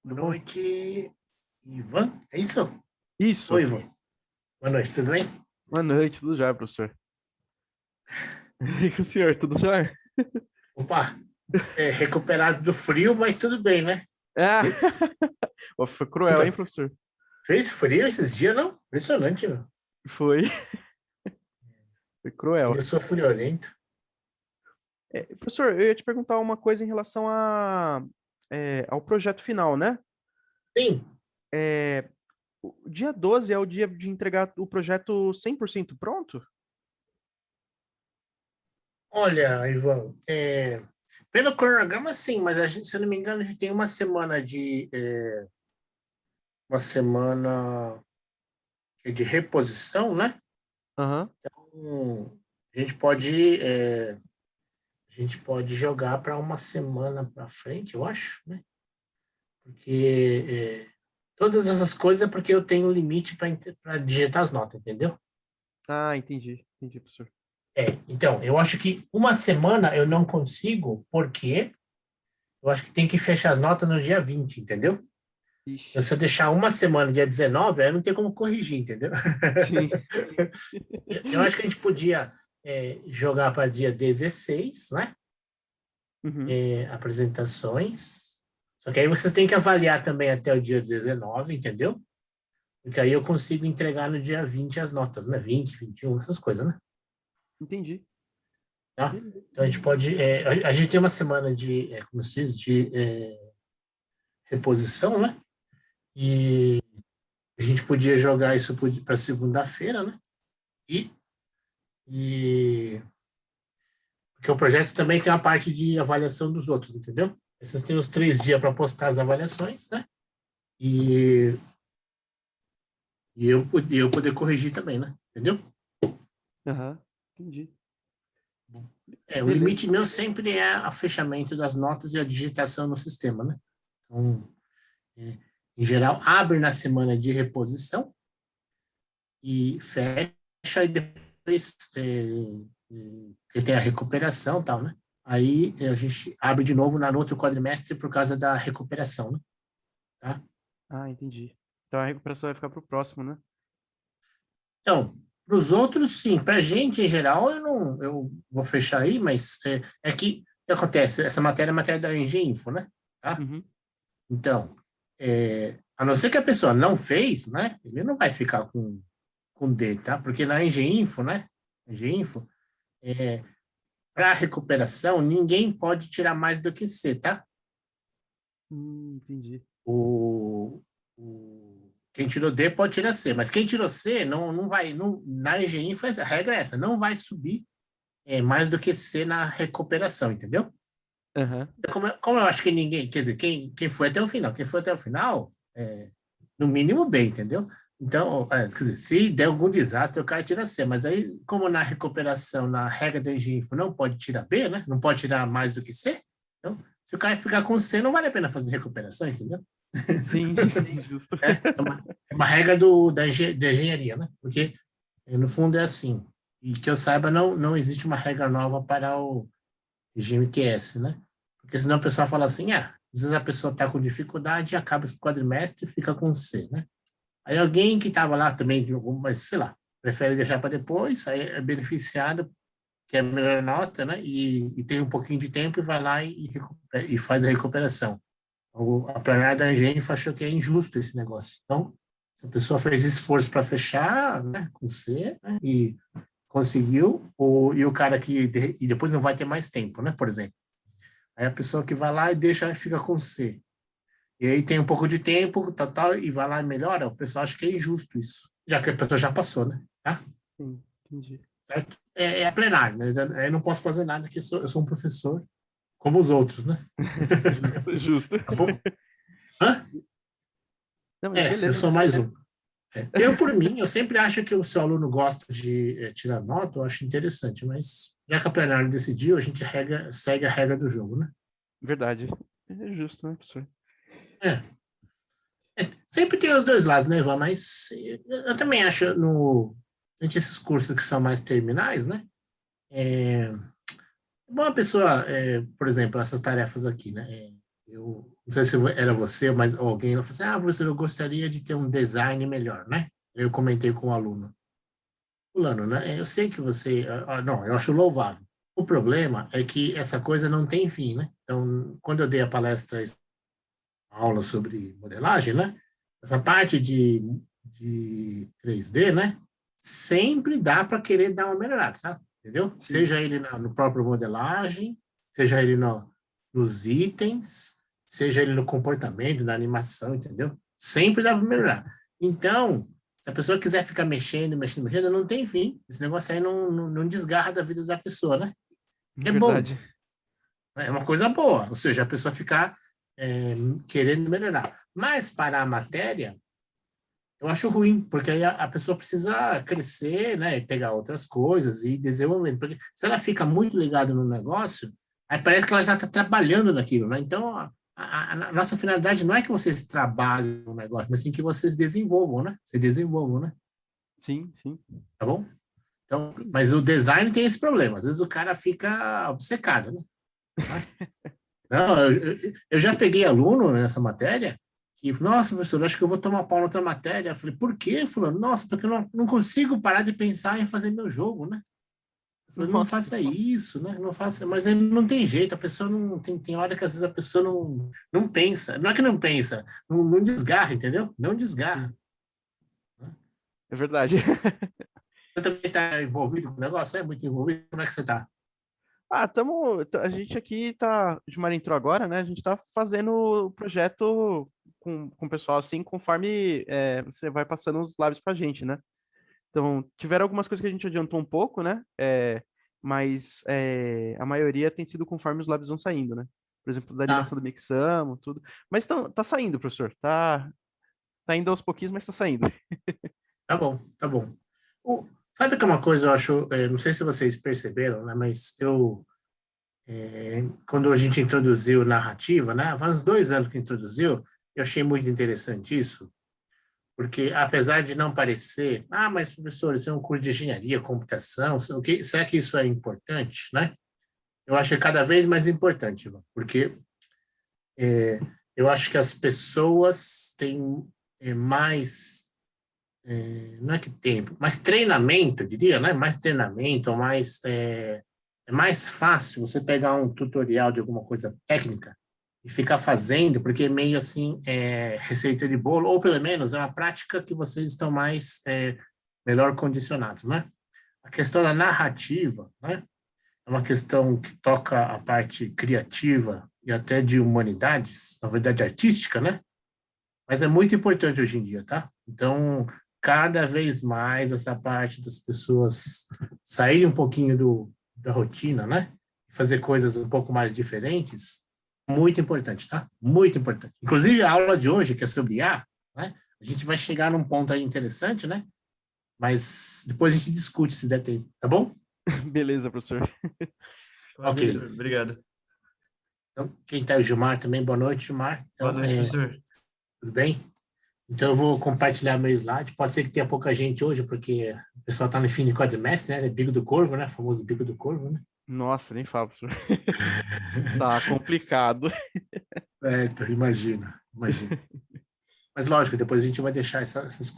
Boa Tudo bom? noite, Ivan. É isso? Isso. Oi, Ivan. Boa noite, tudo bem? Boa noite, tudo já, professor? E com o senhor, tudo já? Opa, recuperado do frio, mas tudo bem, né? Ah, ó, foi cruel, Puta, hein, professor? fez frio esses dias, não? Impressionante, meu. Foi, foi cruel. Ainda sou friorento. Professor, eu ia te perguntar uma coisa em relação ao projeto final, né? Sim, É, o dia 12 é o dia de entregar o projeto 100% pronto? olha, Ivan, pelo cronograma, sim, mas a gente, se eu não me engano, a gente tem uma semana de reposição, né? Aham. A gente pode, a gente pode jogar para uma semana para frente, eu acho, né? Porque todas essas coisas é porque eu tenho um limite para digitar as notas, entendeu? Ah, entendi, professor. Então, eu acho que uma semana eu não consigo, porque eu acho que tem que fechar as notas no dia 20, entendeu? Ixi, Então, se eu deixar uma semana, dia 19, aí não tem como corrigir, entendeu? sim. Eu acho que a gente podia jogar para dia 16, né? Uhum, Apresentações. Só que aí vocês têm que avaliar também até o dia 19, entendeu? Porque aí eu consigo entregar no dia 20 as notas, né? 20, 21, essas coisas, né? entendi. Tá? Beleza. Então a gente pode. A gente tem uma semana de, como se diz, de reposição, né? E a gente podia jogar isso para segunda-feira, né? E, e. Porque o projeto também tem a parte de avaliação dos outros, entendeu? Vocês têm os 3 dias para postar as avaliações, né? E, e eu poder corrigir também, né? Entendeu? Aham, entendi. O Beleza. limite meu sempre é o fechamento das notas e a digitação no sistema, né? Então, é, em geral, abre na semana de reposição e fecha e depois que tem a recuperação e tal, né? Aí a gente abre de novo no outro quadrimestre por causa da recuperação, né? Tá? Ah, entendi. Então a recuperação vai ficar pro próximo, né? Então, para os outros, sim. Para a gente, em geral, eu vou fechar aí, mas é que o que acontece? Essa matéria é matéria da Engenho, né? Tá? Uhum. Então, a não ser que a pessoa não fez, né? Ele não vai ficar com D, tá? Porque na Engenho, né? Engenho, para recuperação, ninguém pode tirar mais do que C, tá? Entendi. O, quem tirou D pode tirar C, mas quem tirou C não vai, na Engenho, a regra é essa, não vai subir mais do que C na recuperação, entendeu? Aham. Então, como eu acho que ninguém, quer dizer, quem foi até o final, no mínimo bem, entendeu? Então, quer dizer, se der algum desastre, o cara tira C, mas aí, como na recuperação, na regra do Engenho não pode tirar B, né? Não pode tirar mais do que C, então, se o cara ficar com C, não vale a pena fazer recuperação, entendeu? Sim, justo. É uma regra da engenharia, né? Porque, no fundo, é assim. E que eu saiba, não existe uma regra nova para o regime QS, né? Porque senão o pessoal fala assim, às vezes a pessoa está com dificuldade, acaba esse quadrimestre e fica com C, né? Aí alguém que estava lá também, mas sei lá, prefere deixar para depois, aí é beneficiado, que é a melhor nota, né? E tem um pouquinho de tempo e vai lá e faz a recuperação. A plenária da Engenho achou que é injusto esse negócio. Então, se a pessoa fez esforço para fechar, né, com C, né, e conseguiu, e o cara e depois não vai ter mais tempo, né, por exemplo. Aí a pessoa que vai lá e deixa, fica com C. E aí tem um pouco de tempo, tal, e vai lá e melhora, o pessoal acha que é injusto isso, já que a pessoa já passou, né? Tá? Sim, entendi. Certo? É a plenária, né? Eu não posso fazer nada, que eu sou um professor, como os outros, né? Justo, justo. Tá bom? Hã? Não, mas Eu beleza. sou mais um. Eu, por mim, eu sempre acho que o seu aluno gosta de tirar nota, eu acho interessante, mas já que a plenária decidiu, a gente segue a regra do jogo, né? Verdade. É justo, né, professor? É, sempre tem os dois lados, né, Ivan? Mas eu também acho, entre esses cursos que são mais terminais, né? É bom a pessoa, por exemplo, essas tarefas aqui, né? eu não sei se era você, mas alguém falou assim, professor, eu gostaria de ter um design melhor, né? Eu comentei com o aluno, fulano, né? Eu sei que você, não, eu acho louvável. O problema é que essa coisa não tem fim, né? Então, quando eu dei a palestra, a aula sobre modelagem, né? Essa parte de 3D, né? Sempre dá para querer dar uma melhorada, sabe? Entendeu? Sim, Seja ele no próprio modelagem, seja ele nos itens, seja ele no comportamento, na animação, entendeu? Sempre dá para melhorar. Então, se a pessoa quiser ficar mexendo, não tem fim. Esse negócio aí não desgarra da vida da pessoa, né? É bom, verdade. né? É uma coisa boa, ou seja, a pessoa ficar querendo melhorar. Mas para a matéria, eu acho ruim, porque aí a pessoa precisa crescer, né, e pegar outras coisas e ir desenvolvendo. Porque se ela fica muito ligada no negócio, aí parece que ela já está trabalhando naquilo, né? Então, a nossa finalidade não é que vocês trabalhem no negócio, mas sim que vocês desenvolvam, né? Você desenvolvam, né? Sim, sim. Tá bom? Então, Sim. mas o design tem esse problema. Às vezes o cara fica obcecado, né? Não, eu já peguei aluno nessa matéria que, nossa, professor, acho que eu vou tomar pau na outra matéria. Eu falei, por quê? Falando, nossa, porque eu não consigo parar de pensar em fazer meu jogo, né? Eu falei, não Nossa, faça isso, né? Não faça, mas aí não tem jeito, a pessoa não tem hora que às vezes a pessoa não pensa. Não é que não pensa, não desgarra, entendeu? Não desgarra. sim, é verdade. Você também está envolvido com o negócio? É muito envolvido? Como é que você está? A gente aqui tá, o Gilmar entrou agora, né? A gente tá fazendo o projeto com o pessoal assim, conforme você vai passando os lábios pra gente, né? Então, tiveram algumas coisas que a gente adiantou um pouco, né? Mas a maioria tem sido conforme os lábios vão saindo, né? Por exemplo, da Tá, animação do Mixamo, tudo. Mas tá saindo, professor. Tá indo aos pouquinhos, mas tá saindo. tá bom, tá bom. Sabe que é uma coisa eu acho, não sei se vocês perceberam, né? Mas quando a gente introduziu narrativa, né? Faz uns 2 anos que introduziu, eu achei muito interessante isso, porque apesar de não parecer, mas professor, isso é um curso de engenharia, computação, será que isso é importante, né? Eu acho que é cada vez mais importante, Ivan, porque eu acho que as pessoas têm mais, não é que tempo, mais treinamento, eu diria, né? Mais treinamento, é mais fácil você pegar um tutorial de alguma coisa técnica e ficar fazendo, porque é meio assim, receita de bolo, ou pelo menos é uma prática que vocês estão mais, melhor condicionados, né? A questão da narrativa, né? É uma questão que toca a parte criativa e até de humanidades, na verdade artística, né? Mas é muito importante hoje em dia, tá? Então, cada vez mais essa parte das pessoas saírem um pouquinho da rotina, né? Fazer coisas um pouco mais diferentes, muito importante, tá? Muito importante. Inclusive, a aula de hoje, que é sobre IA, né? A gente vai chegar num ponto aí interessante, né? Mas depois a gente discute se der tempo, tá bom? Beleza, professor. Claro, Ok. professor. Obrigado. Então, quem tá é o Gilmar também. Boa noite, Gilmar. Boa Então, noite, professor. tudo bem? Então, eu vou compartilhar meu slide. Pode ser que tenha pouca gente hoje, porque o pessoal está no fim de quadrimestre, né? É Bico do Corvo, né? O famoso Bico do Corvo, né? Nossa, nem fala, professor. Tá complicado. Então, imagina, imagina. Mas lógico, depois a gente vai deixar é, essas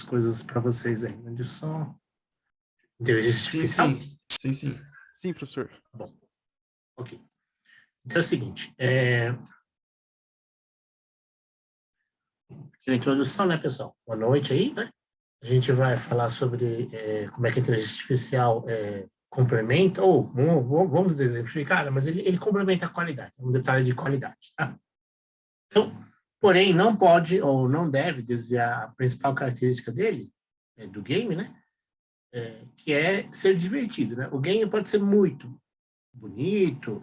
coisas para vocês aí. Onde só inteligência Sim, artificial? sim. Sim, sim. Sim, professor. Tá bom, ok. Então é o seguinte, aqui a introdução, né, pessoal? Boa noite aí, né? A gente vai falar sobre como é que a inteligência artificial complementa, ou vamos exemplificar, né, mas ele complementa a qualidade, é um detalhe de qualidade, tá? Então, porém, não pode ou não deve desviar a principal característica dele, do game, né? Que é ser divertido, né? O game pode ser muito bonito,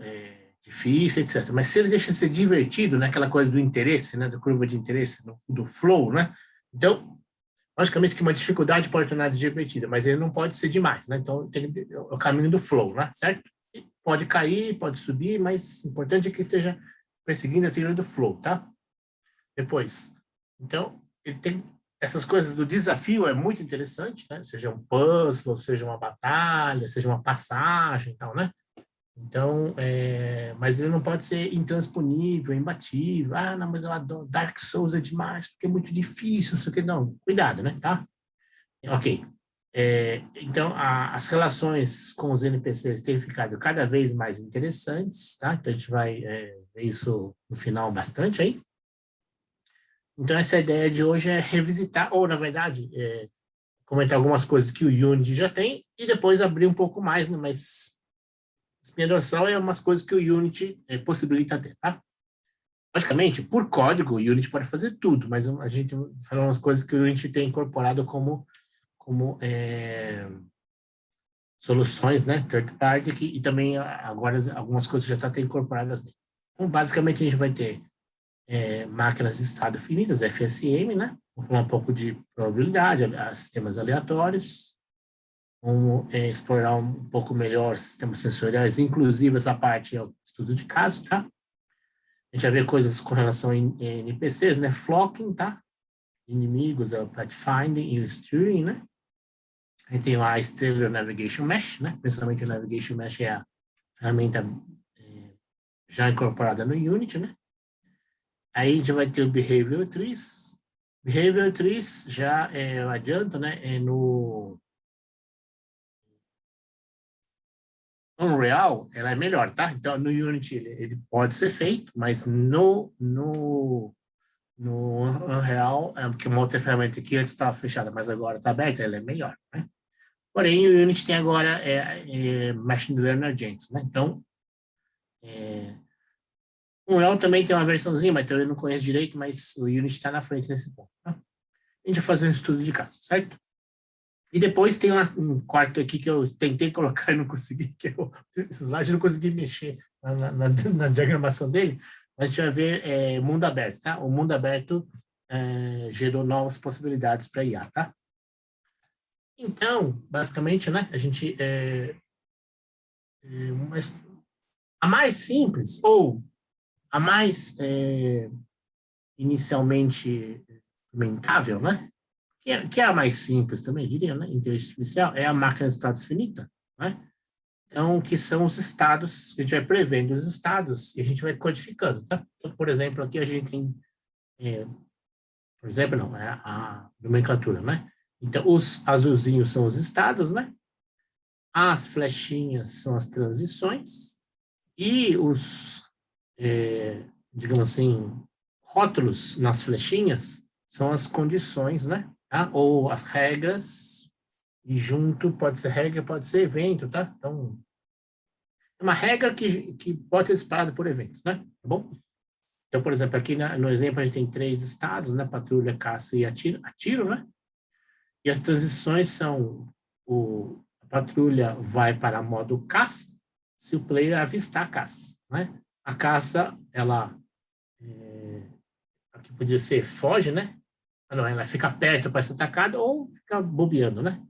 difícil, etc. Mas se ele deixa de ser divertido, né? Aquela coisa do interesse, né? Da curva de interesse, do flow, né? Então, logicamente que uma dificuldade pode tornar divertida, mas ele não pode ser demais, né? Então, é o caminho do flow, né? Certo? Pode cair, pode subir, mas o importante é que esteja perseguindo a trilha do flow, tá? Depois, então, ele tem essas coisas do desafio, é muito interessante, né? Seja um puzzle, seja uma batalha, seja uma passagem e tal, né? Então, mas ele não pode ser intransponível, imbatível. Ah, não, mas eu adoro Dark Souls é demais, porque é muito difícil, isso aqui. Não, cuidado, né? Tá? Ok. Então, as relações com os NPCs têm ficado cada vez mais interessantes, tá? Então, a gente vai ver isso no final bastante aí. Então, essa ideia de hoje é revisitar, ou, na verdade, comentar algumas coisas que o Unity já tem e depois abrir um pouco mais, né? Mas minha noção é umas coisas que o Unity possibilita ter, tá? Logicamente, por código, o Unity pode fazer tudo, mas a gente falou umas coisas que o Unity tem incorporado como soluções, né, third party, e também agora algumas coisas já estão incorporadas nele. Então, basicamente, a gente vai ter máquinas de estado finitas, FSM, né? Vamos falar um pouco de probabilidade, sistemas aleatórios, vamos explorar um pouco melhor sistemas sensoriais, inclusive essa parte é o estudo de caso, tá? A gente vai ver coisas com relação a NPCs, né? Flocking, tá? Inimigos, é o pathfinding e o steering, né? Aí tem a Stellar Navigation Mesh, né? Principalmente o Navigation Mesh é a ferramenta já incorporada no Unity, né? Aí a gente vai ter o Behavior Trees. Behavior Trees já eu adianto, né? No Unreal, ela é melhor, tá? Então, no Unity ele pode ser feito, mas no Unreal, que é uma outra ferramenta que antes estava fechada, mas agora está aberta, ela é melhor, né? Porém, o Unity tem agora Machine Learning Agents, né? Então, o Unreal também tem uma versãozinha, mas eu não conheço direito, mas o Unity está na frente nesse ponto, tá? A gente vai fazer um estudo de caso, certo? E depois tem um quarto aqui que eu tentei colocar e não consegui, que esse slide eu não consegui mexer na diagramação dele, mas a gente vai ver mundo aberto, tá? O mundo aberto gerou novas possibilidades para IA, tá? Então, basicamente, né, a gente a mais simples ou a mais inicialmente experimentável, né, que é a mais simples também, diria, né, inteligência artificial, é a máquina de estados finita, né? Então, que são os estados, a gente vai prevendo os estados e a gente vai codificando, tá? Então, por exemplo, aqui a gente tem, por exemplo, não, é a nomenclatura, né? Então, os azulzinhos são os estados, né? As flechinhas são as transições e os, digamos assim, rótulos nas flechinhas são as condições, né? Tá? Ou as regras, e junto pode ser regra, pode ser evento, tá? Então, é uma regra que pode ser separada por eventos, né? Tá bom? Então, por exemplo, aqui no exemplo a gente tem 3 estados, né? Patrulha, caça e atiro, né? E as transições são a patrulha vai para modo caça se o player avistar a caça, né? A caça, ela aqui podia ser foge, né? Não, ela fica perto para ser atacada ou fica bobeando, né?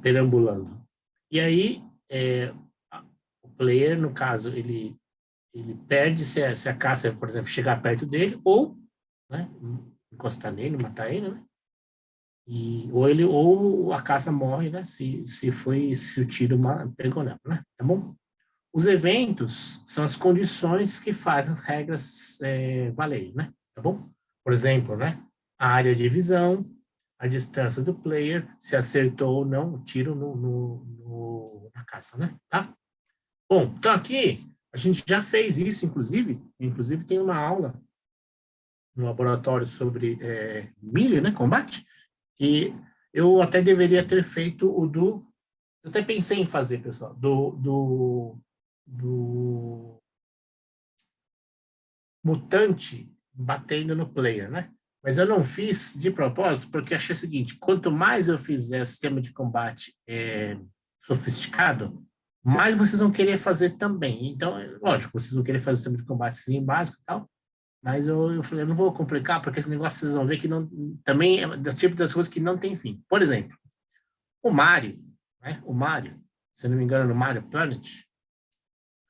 Perambulando. E aí, o player, no caso, ele perde se a caça, por exemplo, chegar perto dele ou, né, encostar nele, matar ele, né? Ou a caça morre, né? Se o tiro pegou nela, né? Tá bom? Os eventos são as condições que fazem as regras valerem, né? Tá bom? Por exemplo, né? A área de visão, a distância do player, se acertou ou não o tiro na caça, né? Tá? Bom, então aqui a gente já fez isso, inclusive tem uma aula no laboratório sobre melee, né? Combate, e eu até deveria ter feito eu até pensei em fazer, pessoal, do mutante batendo no player, né? Mas eu não fiz de propósito, porque achei o seguinte, quanto mais eu fizer o sistema de combate sofisticado, mais vocês vão querer fazer também. Então, lógico, vocês vão querer fazer o sistema de combate básico e tal, mas eu falei, eu não vou complicar, porque esse negócio vocês vão ver que não, também é das tipo das coisas que não tem fim. Por exemplo, o Mario, né? O Mario, se não me engano, no Mario Planet,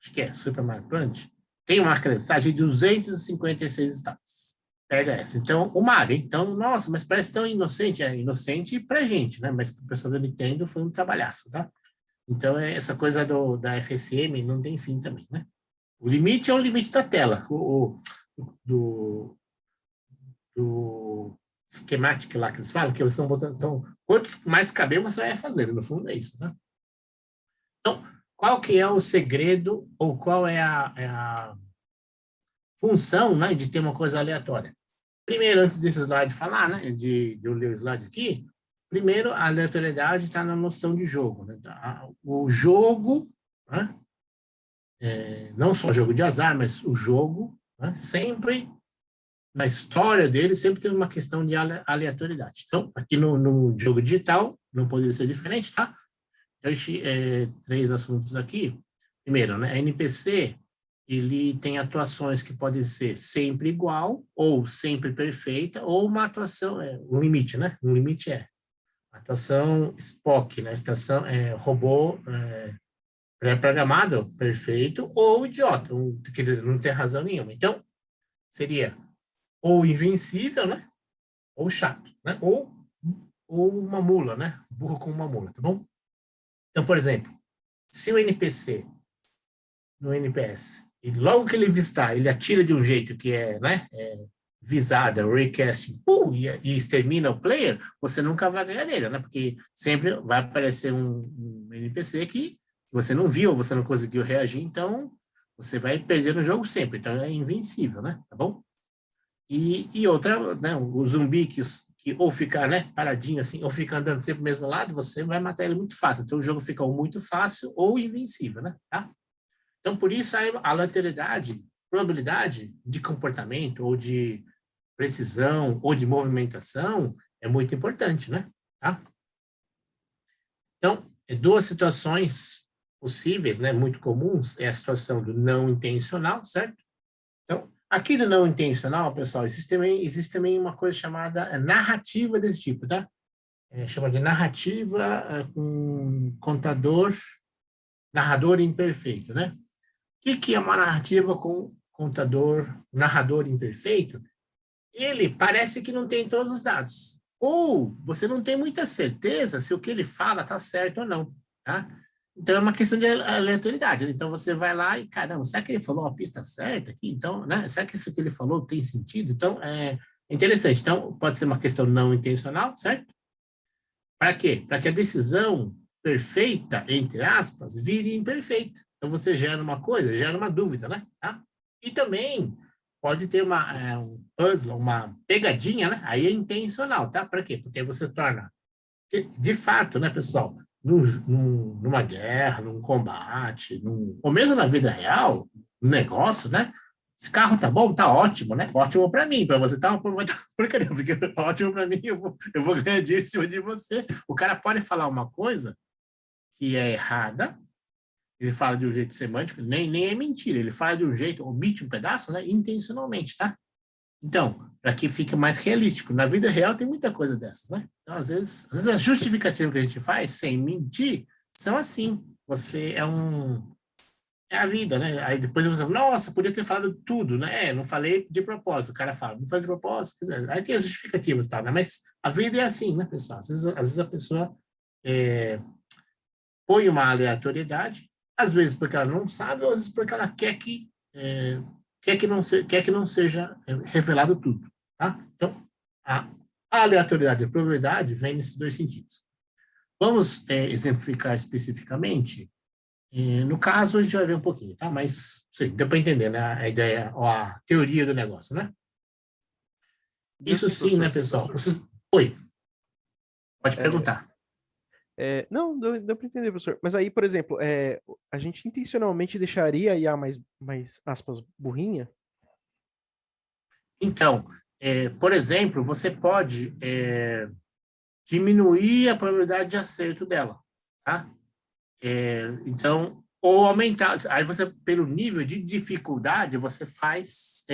acho que é Super Mario Planet, tem uma credenciagem de 256 estados. Pega essa. Então, o Mario, então, nossa, mas parece tão inocente. É inocente pra gente, né? Mas pro pessoal da Nintendo foi um trabalhaço, tá? Então, essa coisa da FSM não tem fim também, né? O limite é o limite da tela, do schematic lá que eles falam, que eles estão botando. Então, quantos mais caber, você vai fazer, no fundo é isso, né? Então, qual que é o segredo, ou qual é a função, né, de ter uma coisa aleatória? Primeiro, antes desse slide falar, né, de eu ler o slide aqui, primeiro, a aleatoriedade está na noção de jogo, né? O jogo, né, não só jogo de azar, mas o jogo, né, sempre, na história dele, sempre teve uma questão de aleatoriedade. Então, aqui no jogo digital, não poderia ser diferente, tá? Então, três assuntos aqui. Primeiro, né, a NPC, ele tem atuações que podem ser sempre igual, ou sempre perfeita, ou uma atuação, um limite, né? Um limite é atuação Spock, né? Estação, robô pré-programado, perfeito, ou idiota, quer dizer, não tem razão nenhuma. Então, seria ou invencível, né? Ou chato, né? Ou uma mula, né? Burro com uma mula, tá bom? Então, por exemplo, se o NPC no NPS, e logo que ele vistar, ele atira de um jeito que né, visada, recasting, e extermina o player, você nunca vai ganhar dele, né? Porque sempre vai aparecer um NPC que você não viu, você não conseguiu reagir, então você vai perder no jogo sempre. Então é invencível, né? Tá bom? E outra, né, o zumbi que ou ficar, né, paradinho assim, ou fica andando sempre pro mesmo lado, você vai matar ele muito fácil. Então o jogo fica ou muito fácil ou invencível, né? Tá? Então, por isso, a aleatoriedade, probabilidade de comportamento, ou de precisão, ou de movimentação, é muito importante, né? Tá? Então, duas situações possíveis, né, muito comuns, é a situação do não intencional, certo? Então, aqui do não intencional, pessoal, existe também uma coisa chamada narrativa desse tipo, tá? Chama de narrativa com narrador imperfeito, né? O que é uma narrativa com narrador imperfeito? Ele parece que não tem todos os dados. Ou você não tem muita certeza se o que ele fala está certo ou não. Tá? Então, é uma questão de aleatoriedade. Então, você vai lá e, caramba, será que ele falou a pista certa aqui? Então, né? Será que isso que ele falou tem sentido? Então, é interessante. Então, pode ser uma questão não intencional, certo? Para quê? Para que a decisão perfeita, entre aspas, vire imperfeita. Então, você gera uma coisa, gera uma dúvida, né? Tá? E também pode ter um puzzle, uma pegadinha, né? Aí é intencional, tá? Para quê? Porque você torna... De fato, né, pessoal? Numa guerra, num combate, ou mesmo na vida real, um negócio, né? Esse carro tá bom? Tá ótimo, né? Ótimo para mim, para você tá uma porcaria, porque ótimo para mim, eu vou ganhar dinheiro em cima de você. O cara pode falar uma coisa que é errada, ele fala de um jeito semântico, nem é mentira, ele fala de um jeito, omite um pedaço, né? Intencionalmente, tá? Então, para que fique mais realístico. Na vida real tem muita coisa dessas, né? Então, às vezes as justificativas que a gente faz, sem mentir, são assim. Você é a vida, né? Aí depois você fala, nossa, podia ter falado tudo, né? Não falei de propósito. O cara fala, não falei de propósito. Aí tem as justificativas, tá? Né? Mas a vida é assim, né, pessoal? Às vezes a pessoa põe uma aleatoriedade, às vezes porque ela não sabe, ou às vezes porque ela quer que não seja revelado tudo, tá? Então, a aleatoriedade e a probabilidade vem nesses dois sentidos. Vamos exemplificar especificamente. No caso, a gente vai ver um pouquinho, tá? Mas, sim, deu para entender, né? A ideia, ou a teoria do negócio, né? Isso sim, né, pessoal? Oi. Pode perguntar. Não, deu para entender, professor. Mas aí, por exemplo, a gente intencionalmente deixaria a IA mais aspas, burrinha? Então, por exemplo, você pode diminuir a probabilidade de acerto dela, tá? Então, ou aumentar. Aí você, pelo nível de dificuldade, você faz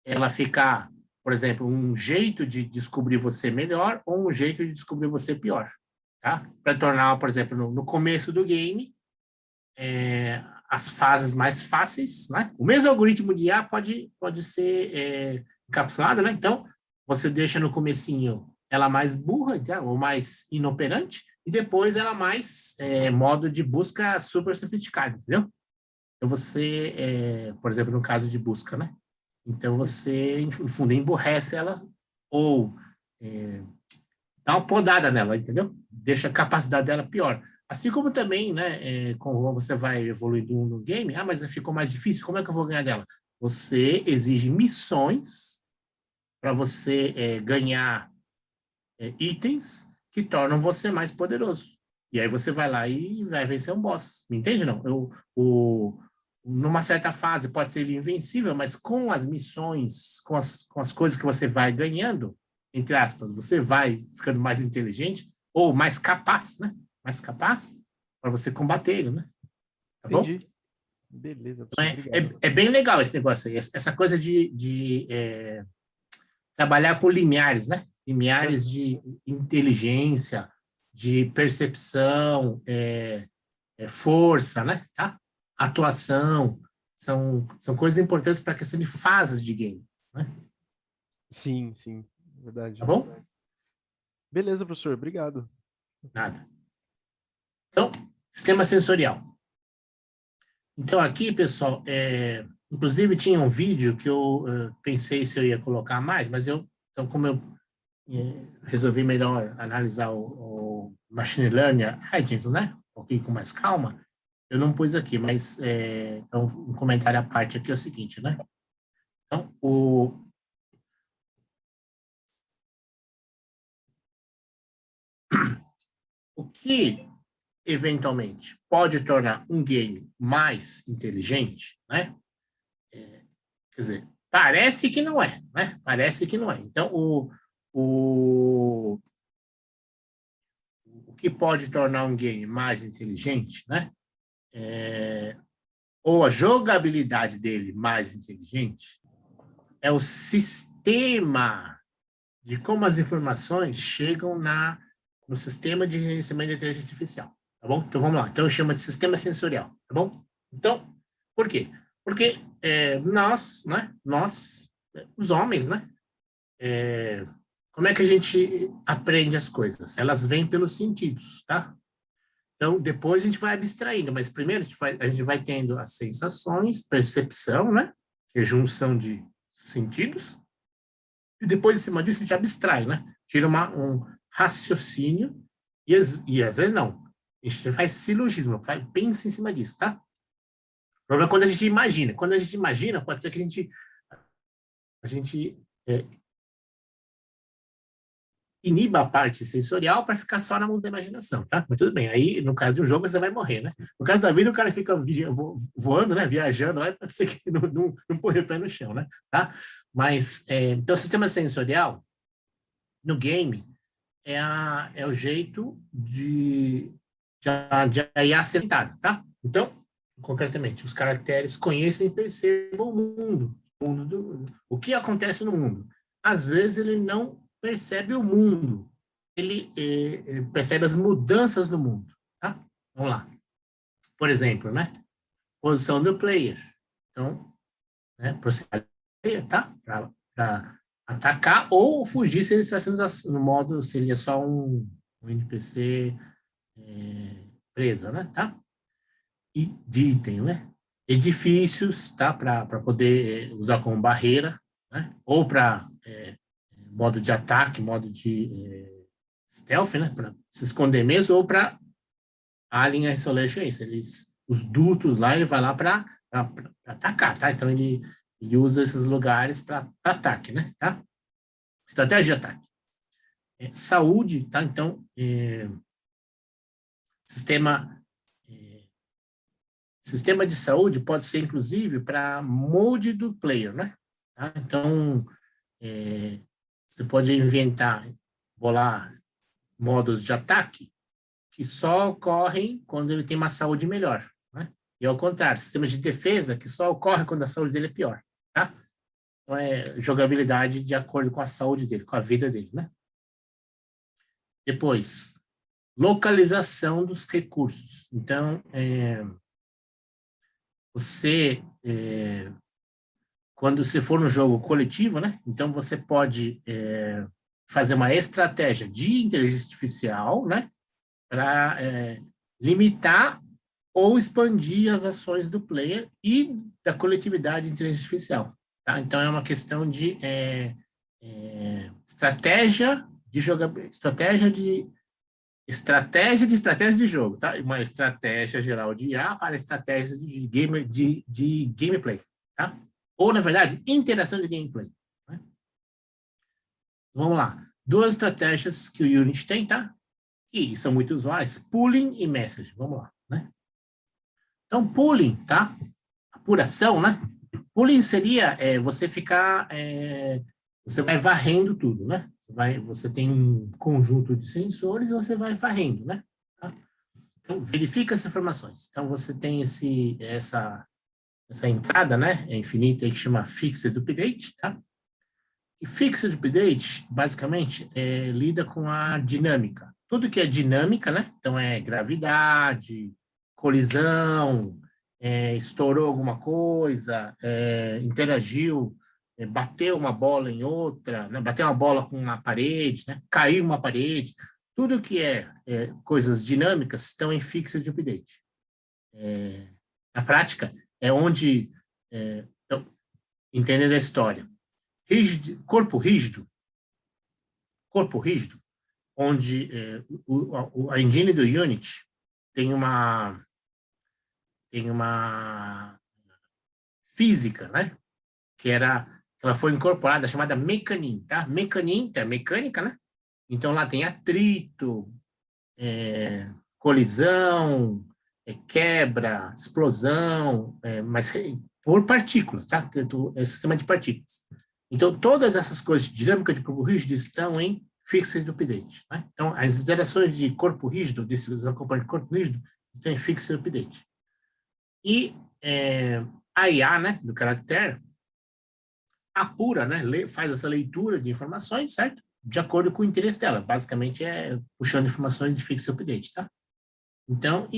ela ficar, por exemplo, um jeito de descobrir você melhor ou um jeito de descobrir você pior, tá? Para tornar, por exemplo, no começo do game, as fases mais fáceis, né? O mesmo algoritmo de IA pode ser encapsulado, né? Então, você deixa no comecinho ela mais burra, então, ou mais inoperante, e depois ela mais modo de busca super sofisticado, entendeu? Então você, por exemplo, no caso de busca, né? Então você, no fundo, emburrece ela ou dá uma podada nela, entendeu? Deixa a capacidade dela pior. Assim como também, né, como você vai evoluindo no game, mas ficou mais difícil, como é que eu vou ganhar dela? Você exige missões para você ganhar itens que tornam você mais poderoso. E aí você vai lá e vai vencer um boss. Me entende, não? Numa certa fase pode ser invencível, mas com as missões, com as coisas que você vai ganhando, entre aspas, você vai ficando mais inteligente ou mais capaz, né? Mais capaz para você combater ele, né? Tá bom? Entendi. Beleza, Então, professor, obrigado. é bem legal esse negócio aí, essa coisa de trabalhar com limiares, né? Limiares de inteligência, de percepção, força, né? Tá? Atuação, são coisas importantes para a questão de fases de game, né? Sim, sim, verdade. Tá bom? Beleza, professor, obrigado. Nada. Então, sistema sensorial. Então, aqui, pessoal, inclusive tinha um vídeo que eu pensei se eu ia colocar mais, mas então, como eu resolvi melhor analisar o Machine Learning Agents, né? Um pouquinho com mais calma, eu não pus aqui, mas então, um comentário à parte aqui é o seguinte, né? Então, o que eventualmente pode tornar um game mais inteligente, né? Quer dizer, parece que não é, né? Parece que não é. Então, o que pode tornar um game mais inteligente, né? Ou a jogabilidade dele mais inteligente, é o sistema de como as informações chegam no sistema de gerenciamento de inteligência artificial, tá bom? Então, vamos lá. Então, chama de sistema sensorial, tá bom? Então, por quê? Porque nós, né? Nós, os homens, né? Como é que a gente aprende as coisas? Elas vêm pelos sentidos, tá? Então, depois a gente vai abstraindo, mas primeiro a gente vai tendo as sensações, percepção, né? Que é junção de sentidos. E depois, em cima disso, a gente abstrai, né? Tira um raciocínio e às vezes não. A gente faz silogismo, pensa em cima disso, tá? O problema é quando a gente imagina. Quando a gente imagina, pode ser que a gente iniba a parte sensorial para ficar só na mão da imaginação, tá? Mas tudo bem, aí no caso de um jogo você vai morrer, né? No caso da vida o cara fica voando, né? Viajando, lá pode ser que não põe o pé no chão, né? Tá? Mas, então o sistema sensorial no game é o jeito de IA sentada, tá? Então, concretamente, os caracteres conhecem e percebem o mundo, o que acontece no mundo. Às vezes ele não percebe o mundo, ele percebe as mudanças no mundo, tá? Vamos lá. Por exemplo, né? Posição do player. Então, né? Proximidade do player, tá? Para atacar ou fugir se ele está sendo no modo, seria só um NPC presa, né? Tá? E de item, né? Edifícios, tá? Para poder usar como barreira, né? Ou para modo de ataque, modo de stealth, né? Para se esconder mesmo, ou para Alien Isolation, é isso. Os dutos lá, ele vai lá para atacar, tá? Então, ele usa esses lugares para ataque, né? Tá? Estratégia de ataque. Saúde, tá? Então, sistema de saúde pode ser, inclusive, para mode do player, né? Tá? Então, você pode bolar modos de ataque que só ocorrem quando ele tem uma saúde melhor, né? E ao contrário, sistemas de defesa que só ocorrem quando a saúde dele é pior, tá? Então, jogabilidade de acordo com a saúde dele, com a vida dele, né? Depois, localização dos recursos. Então, quando você for no jogo coletivo, né? Então, você pode fazer uma estratégia de inteligência artificial, né? para limitar ou expandir as ações do player e da coletividade de inteligência artificial. Tá? Então, é uma questão de estratégia de estratégia de jogo, tá? Uma estratégia geral de IA para estratégias de gameplay, tá? Ou, na verdade, interação de gameplay. Né? Vamos lá. 2 estratégias que o Unity tem, tá? E são muito usuais, pooling e message. Vamos lá, né? Então, pooling, tá? Apuração, né? Pooling seria você ficar... você vai varrendo tudo, né? Você tem um conjunto de sensores e você vai varrendo, né? Tá? Então, verifica as informações. Então, você tem essa entrada, né? É infinita, que chama Fixed Update, tá? E Fixed Update, basicamente, lida com a dinâmica. Tudo que é dinâmica, né? Então, é gravidade, colisão, estourou alguma coisa, interagiu, bateu uma bola em outra, né? Bateu uma bola com uma parede, né? Caiu uma parede. Tudo que é coisas dinâmicas estão em Fixed Update. Na prática, é onde... então, entendendo a história. Corpo rígido, onde a engine do Unity tem uma física, né? Ela foi incorporada, chamada Mecanim, tá? Mecanim, é mecânica, né? Então, lá tem atrito, colisão, quebra, explosão, mas por partículas, tá? É sistema de partículas. Então, todas essas coisas, dinâmica de corpo rígido, estão em Fixed Update. Né? Então, as interações de corpo rígido, desses acompanhantes de corpo rígido, estão em Fixed Update. E a IA, né, do caractere, apura, né, faz essa leitura de informações, certo? De acordo com o interesse dela. Basicamente, puxando informações de Fixed Update, tá? Então,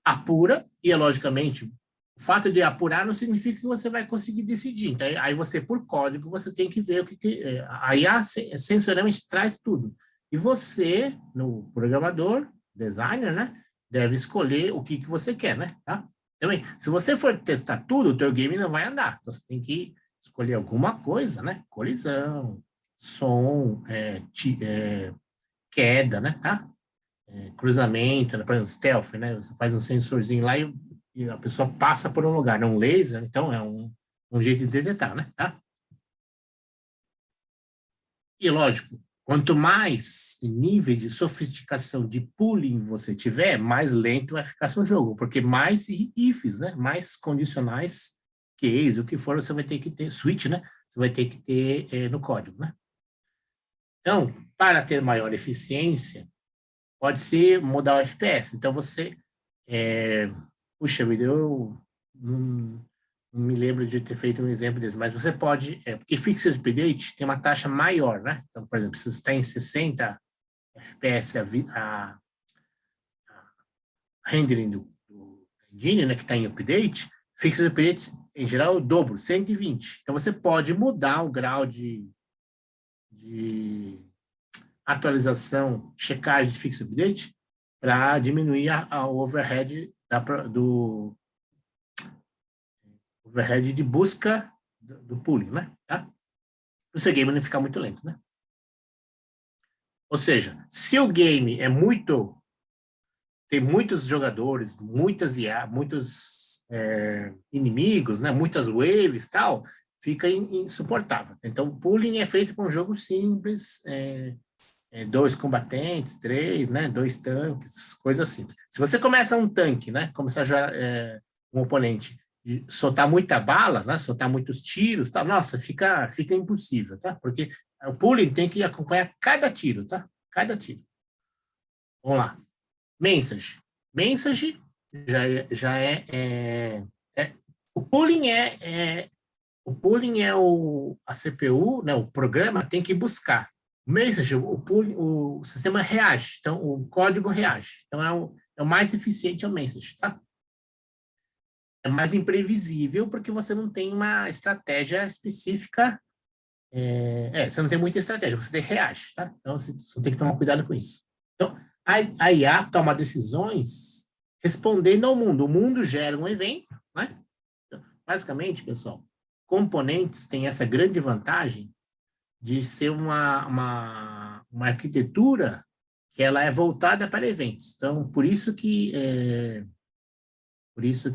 apura, e logicamente... O fato de apurar não significa que você vai conseguir decidir. Então, aí você, por código, você tem que ver o que a IA sensorialmente traz tudo. E você, no programador, designer, né, deve escolher o que você quer, né? Tá? Também, se você for testar tudo, o teu game não vai andar. Então, você tem que escolher alguma coisa, né? Colisão, som, queda, né? Tá? Cruzamento, né? Por exemplo, stealth, né? Você faz um sensorzinho lá e a pessoa passa por um lugar, não um laser, então é um jeito de detectar, né? Tá? E lógico, quanto mais níveis de sofisticação de pooling você tiver, mais lento vai ficar seu jogo, porque mais ifs, né? Mais condicionais, case, o que for, você vai ter que ter, switch, né? Você vai ter que ter no código, né? Então, para ter maior eficiência, pode ser mudar o FPS. Então, você... puxa vida, eu não me lembro de ter feito um exemplo desse, mas você pode, porque Fixed Update tem uma taxa maior, né? Então, por exemplo, se você está em 60 FPS a rendering do engine, né, que está em update, Fixed Update, em geral, é o dobro, 120. Então, você pode mudar o grau de atualização, checagem de Fixed Update para diminuir o overhead do overhead de busca do pooling, né? Tá? O seu game não ficar muito lento, né? Ou seja, se o game tem muitos jogadores, muitas IA, muitos inimigos, né? Muitas waves e tal, fica insuportável. Então, o pooling é feito para um jogo simples, 2 combatentes, 3, né? 2 tanques, coisa assim. Se você começa um tanque, né? Começar a jogar um oponente, soltar muita bala, né? Soltar muitos tiros, tá? Nossa, fica impossível, tá? Porque o pooling tem que acompanhar cada tiro, tá? Cada tiro. Vamos lá. Message já o pooling a CPU, né? O programa tem que buscar. Message, o sistema reage, então o código reage. Então é o mais eficiente é o message, tá? É mais imprevisível porque você não tem uma estratégia específica. Você não tem muita estratégia, você reage, tá? Então você tem que tomar cuidado com isso. Então, A IA toma decisões respondendo ao mundo. O mundo gera um evento, né? Então, basicamente, pessoal, componentes têm essa grande vantagem de ser uma arquitetura que ela é voltada para eventos. Então, por isso que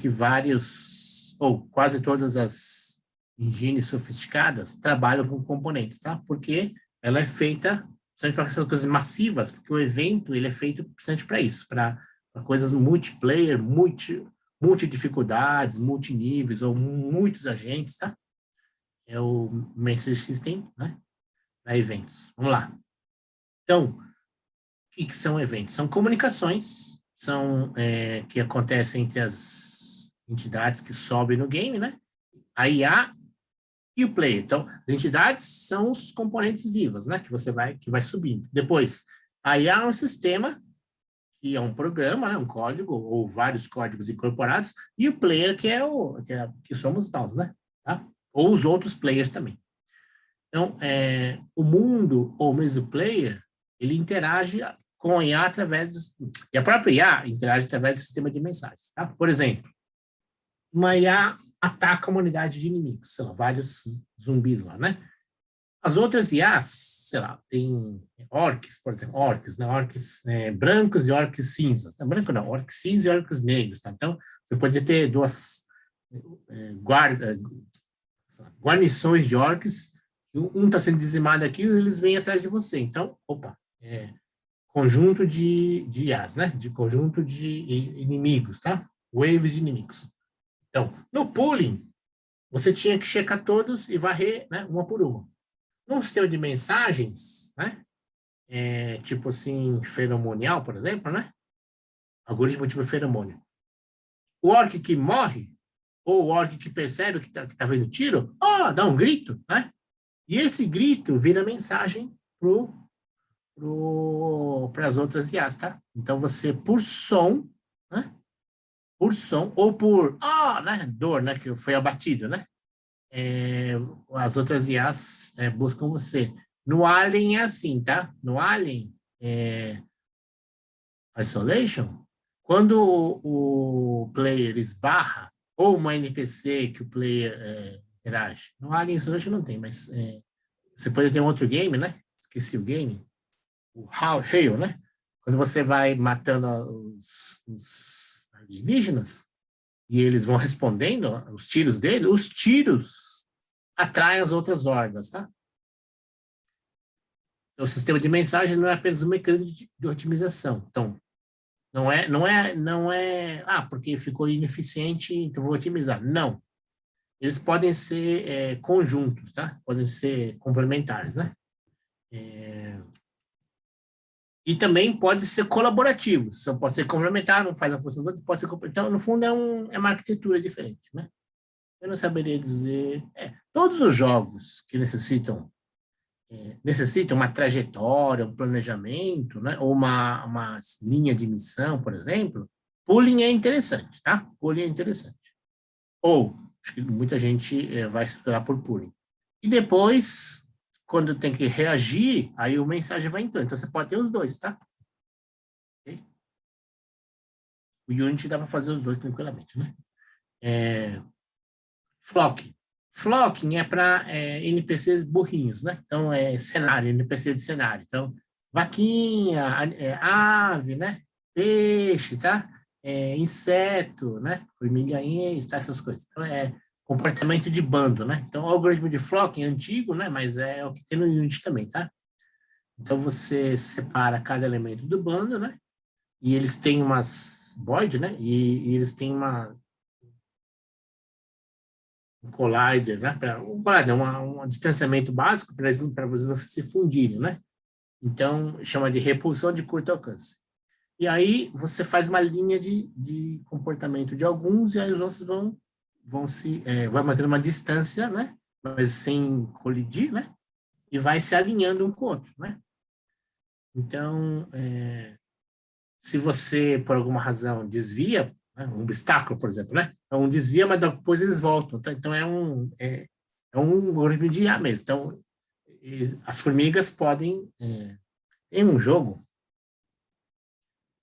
vários, ou quase todas as engines sofisticadas trabalham com componentes, tá? Porque ela é feita principalmente para essas coisas massivas, porque o evento ele é feito principalmente para isso, para coisas multiplayer, multidificuldades, multiníveis, ou muitos agentes, tá? É o Master System, né? Para eventos. Vamos lá. Então, o que são eventos? São comunicações, que acontecem entre as entidades que sobem no game, né? A IA e o player. Então, as entidades são os componentes vivos, né? Que vai subindo. Depois, a IA é um sistema que é um programa, né? Um código ou vários códigos incorporados, e o player que somos nós, né? Tá? Ou os outros players também. Então, o mundo ou mesmo o player, ele interage com a IA e a própria IA interage através do sistema de mensagens, tá? Por exemplo, uma IA ataca uma unidade de inimigos, sei lá, vários zumbis lá, né? As outras IAs, sei lá, tem orcs, por exemplo, orcs, né? Orcs brancos e orcs cinzas. Não, branco não, orcs cinza e orcs negros, tá? Então, você pode ter duas guarnições de orcs, um está sendo dizimado aqui e eles vêm atrás de você. Então, conjunto de IAs, né? De conjunto de inimigos, tá? Waves de inimigos. Então, no pooling, você tinha que checar todos e varrer, né, uma por uma. Num sistema de mensagens, né, tipo assim, feromonial, por exemplo, né, algoritmo tipo feromônio. O orc que morre, ou o orc que percebe que tá vendo tiro, dá um grito, né, e esse grito vira mensagem para as outras IAs, tá? Então, você, por som, né, ou por, né, dor, né, que foi abatido, né, as outras IAs buscam você. No Alien é assim, tá? No Alien Isolation, quando o player esbarra, ou uma NPC que o player interage. No Alien Isolation não tem, mas você pode ter um outro game, né? Esqueci o game. O Hail, né? Quando você vai matando os alienígenas, e eles vão respondendo os tiros dele, os tiros atraem as outras hordas, tá? O sistema de mensagem não é apenas um mecanismo de otimização. Então, não é, porque ficou ineficiente, então vou otimizar. Não. Eles podem ser conjuntos, tá? Podem ser complementares, né? E também pode ser colaborativo. Só pode ser complementar, não faz a função do outro, pode ser complementar. Então, no fundo, é uma arquitetura diferente, né? Eu não saberia dizer. Todos os jogos que necessitam uma trajetória, um planejamento, né? Ou uma linha de missão, por exemplo, pooling é interessante, tá? Pooling é interessante. Ou, acho que muita gente vai estruturar por pooling. E depois, quando tem que reagir, aí o mensagem vai entrando. Então, você pode ter os dois, tá? Okay? O Unity dá para fazer os dois tranquilamente, né? Flocking. Flocking é para NPCs burrinhos, né? Então, cenário, NPC de cenário. Então, vaquinha, ave, né? Peixe, tá? Inseto, né? Formiguinha, tá? Essas coisas. Então, comportamento de bando, né? Então, o algoritmo de Flocking é antigo, né? Mas é o que tem no Unity também, tá? Então, você separa cada elemento do bando, né? E eles têm umas void, né? E eles têm um collider, né? Um distanciamento básico para vocês não se fundirem, né? Então, chama de repulsão de curto alcance. E aí, você faz uma linha de comportamento de alguns e aí os outros vai mantendo uma distância, né? Mas sem colidir, né? E vai se alinhando um com o outro, né? Então, se você, por alguma razão, desvia, né, um obstáculo, por exemplo, né? Então, desvia, mas depois eles voltam. Tá? Então, é um algoritmo de IA mesmo. Então, as formigas podem... tem um jogo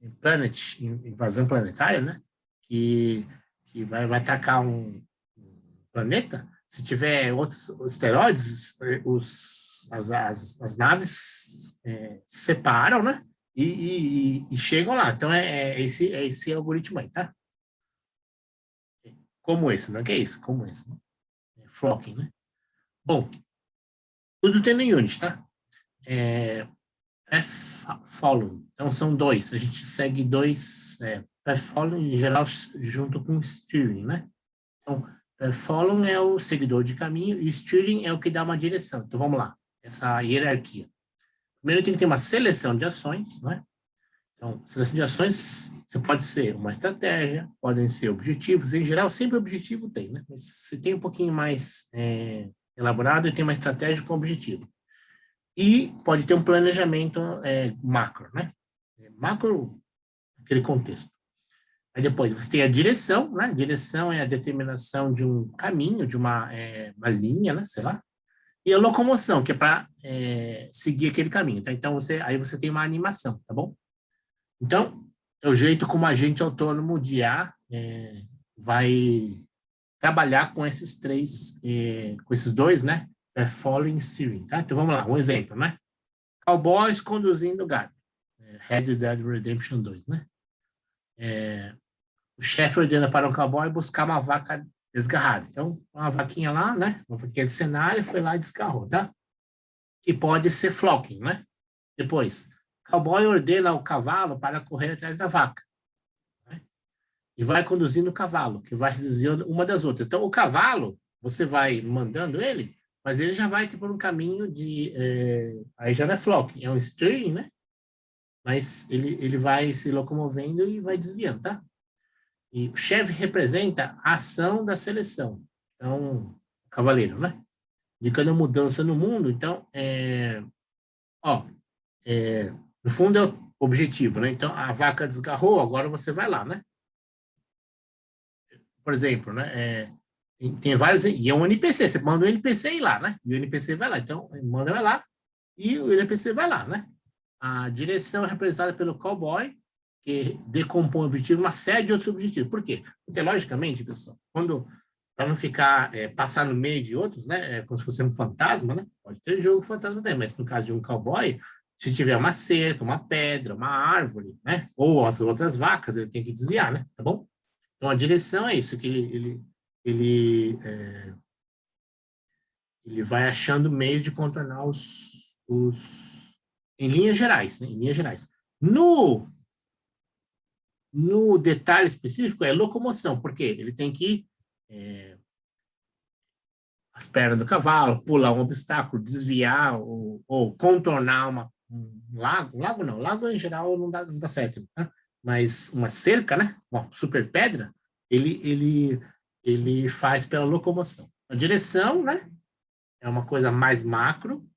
invasão planetária, né? Que vai atacar um planeta. Se tiver outros asteroides, as naves separam, né? E chegam lá. Então, esse algoritmo aí, tá? Como esse, não é que é isso? Como esse, né? Flocking, né? Bom, tudo tem no Unity, tá? Path-following. Então, são dois. A gente segue dois path-following, em geral, junto com steering, né? Então, path-following é o seguidor de caminho e steering é o que dá uma direção. Então, vamos lá. Essa hierarquia. Primeiro, tem que ter uma seleção de ações, né? Então, seleção de ações, você pode ser uma estratégia, podem ser objetivos. Em geral, sempre objetivo tem, né? Mas se tem um pouquinho mais elaborado, tem uma estratégia com objetivo. E pode ter um planejamento macro, né? Macro, aquele contexto. Aí depois você tem a direção, né? Direção é a determinação de um caminho, de uma linha, né? Sei lá. E a locomoção, que é para seguir aquele caminho, tá? Então, aí você tem uma animação, tá bom? Então, é o jeito como a agente autônomo de IA vai trabalhar com esses três, com esses dois, né? Following steering, tá? Então, vamos lá, um exemplo, né? Cowboys conduzindo gato. Red Dead Redemption 2, né? O chefe ordena para o cowboy buscar uma vaca desgarrada. Então, uma vaquinha lá, né? Uma vaquinha de cenário, foi lá e desgarrou, tá? Que pode ser flocking, né? Depois, o cowboy ordena ao cavalo para correr atrás da vaca. Né? E vai conduzindo o cavalo, que vai desviando uma das outras. Então, o cavalo, você vai mandando ele, mas ele já vai por um caminho de... aí já não é flocking, é um steering, né? Mas ele vai se locomovendo e vai desviando, tá? E o chefe representa a ação da seleção. Então, cavaleiro, né? Indicando mudança no mundo. Então, no fundo é o objetivo, né? Então, a vaca desgarrou, agora você vai lá, né? Por exemplo, né? Tem vários... E é um NPC, você manda um NPC ir lá, né? E o NPC vai lá. Então, manda vai lá e o NPC vai lá, né? A direção é representada pelo cowboy, que decompõe o objetivo, uma série de outros objetivos. Por quê? Porque, logicamente, pessoal, para não ficar, passar no meio de outros, né? Como se fosse um fantasma, né? Pode ter jogo fantasma também, mas no caso de um cowboy, se tiver uma cerca, uma pedra, uma árvore, né? Ou as outras vacas, ele tem que desviar, né? Tá bom? Então, a direção é isso, que ele vai achando meios de contornar em linhas gerais, né? Em linhas gerais. No detalhe específico é locomoção, porque ele tem que as pernas do cavalo, pular um obstáculo, desviar ou contornar um lago. Lago não, lago em geral não dá certo, né? Mas uma cerca, né? Uma super pedra, ele faz pela locomoção. A direção, né? É uma coisa mais macro,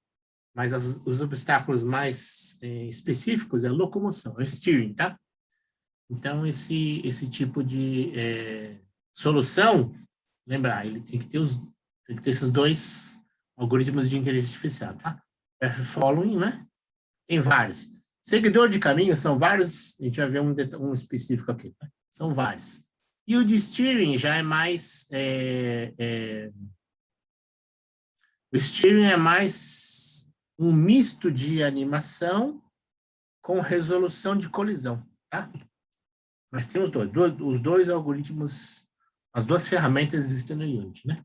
mas os obstáculos mais específicos é a locomoção, é o steering, tá? Então, esse tipo de solução, lembrar, ele tem que ter esses dois algoritmos de inteligência artificial, tá? Path-following, né? Tem vários. Seguidor de caminho são vários, a gente vai ver um específico aqui, tá? São vários. E o de steering já é mais... o steering é mais um misto de animação com resolução de colisão, tá? Mas tem os dois algoritmos, as duas ferramentas existem no Unity, né?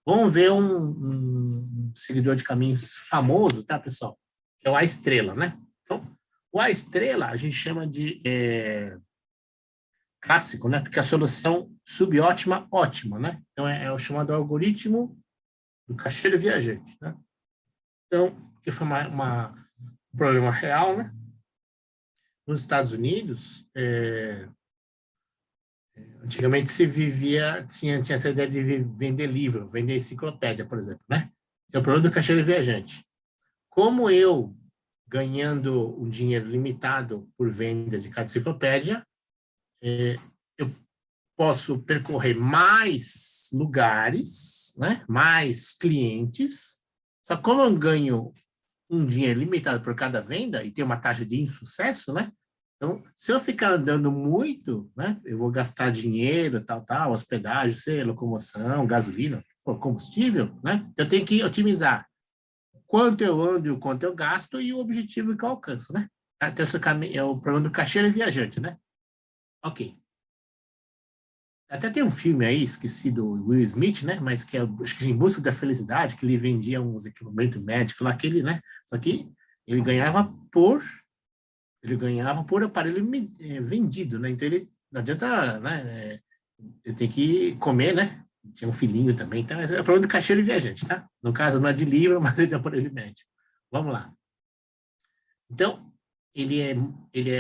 Vamos ver um seguidor de caminhos famoso, tá, pessoal? Que é o A estrela, né? Então, o A estrela a gente chama de clássico, né? Porque a solução subótima, ótima, né? Então, é o chamado algoritmo do caixeiro viajante, né? Então, que foi um problema real, né? Nos Estados Unidos, antigamente se tinha essa ideia de vender livro, vender enciclopédia, por exemplo, né? É o problema do caixeiro viajante. Como eu, ganhando um dinheiro limitado por venda de cada enciclopédia, eu posso percorrer mais lugares, né? Mais clientes, só que como eu ganho um dinheiro limitado por cada venda e tem uma taxa de insucesso, né? Então, se eu ficar andando muito, né, eu vou gastar dinheiro, tal, hospedagem, sei, locomoção, gasolina, for combustível, né? Então, eu tenho que otimizar quanto eu ando e o quanto eu gasto e o objetivo que eu alcanço, né? Então, é o problema do caixeiro e viajante, né? Ok. Até tem um filme aí, esqueci, do Will Smith, né? Mas que é, acho que Em Busca da Felicidade, que ele vendia uns equipamentos médicos lá, aquele, né? Só que ele ganhava por aparelho vendido, né? Então ele não adianta, né? Ele tem que comer, né? Tinha um filhinho também, então é o problema do caixeiro e viajante, tá? No caso não é de livro, mas é de aparelho médico. Vamos lá. Então, ele é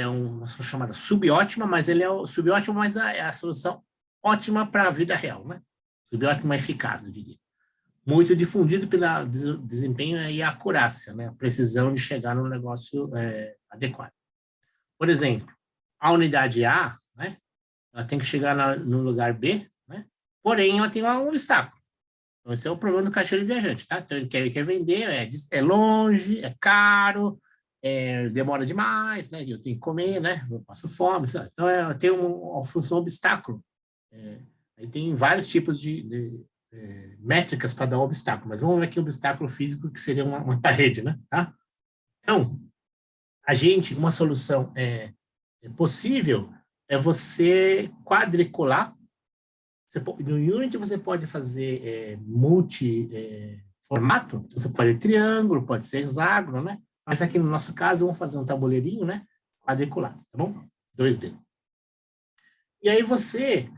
uma solução chamada subótima, mas ele é o subótimo, mas é a solução ótima para a vida real, né? Subótimo eficaz, eu diria. Muito difundido pelo desempenho e a acurácia, né? A precisão de chegar no negócio adequado. Por exemplo, a unidade A, né? Ela tem que chegar no lugar B, né? Porém, ela tem um obstáculo. Então, esse é o problema do caixeiro viajante, tá? Então, ele quer vender, é longe, é caro, demora demais, né? Eu tenho que comer, né? Eu passo fome, sabe? Então, tem uma função obstáculo. Aí tem vários tipos de métricas para dar um obstáculo, mas vamos ver aqui o obstáculo físico, que seria uma parede, né? Tá? Então, uma solução possível é você quadricular. No Unity você pode fazer multi-formato, você pode triângulo, pode ser hexágono, né? Mas aqui no nosso caso, vamos fazer um tabuleirinho, né? Quadriculado, tá bom? 2D. E aí você,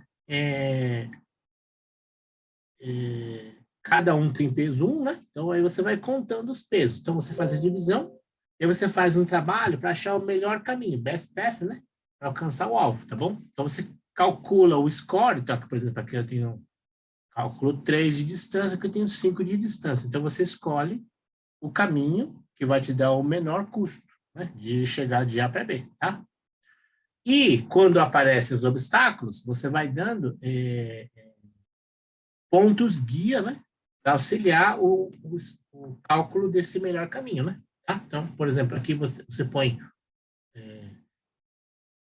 cada um tem peso 1, né? Então aí você vai contando os pesos. Então você faz a divisão, e aí você faz um trabalho para achar o melhor caminho, best path, né? Para alcançar o alvo, tá bom? Então você calcula o score, então, por exemplo, aqui eu tenho cálculo 3 de distância, aqui eu tenho 5 de distância. Então, você escolhe o caminho que vai te dar o menor custo, né, de chegar de A para B, tá? E, quando aparecem os obstáculos, você vai dando pontos guia, né, para auxiliar o cálculo desse melhor caminho, né? Tá? Então, por exemplo, aqui você põe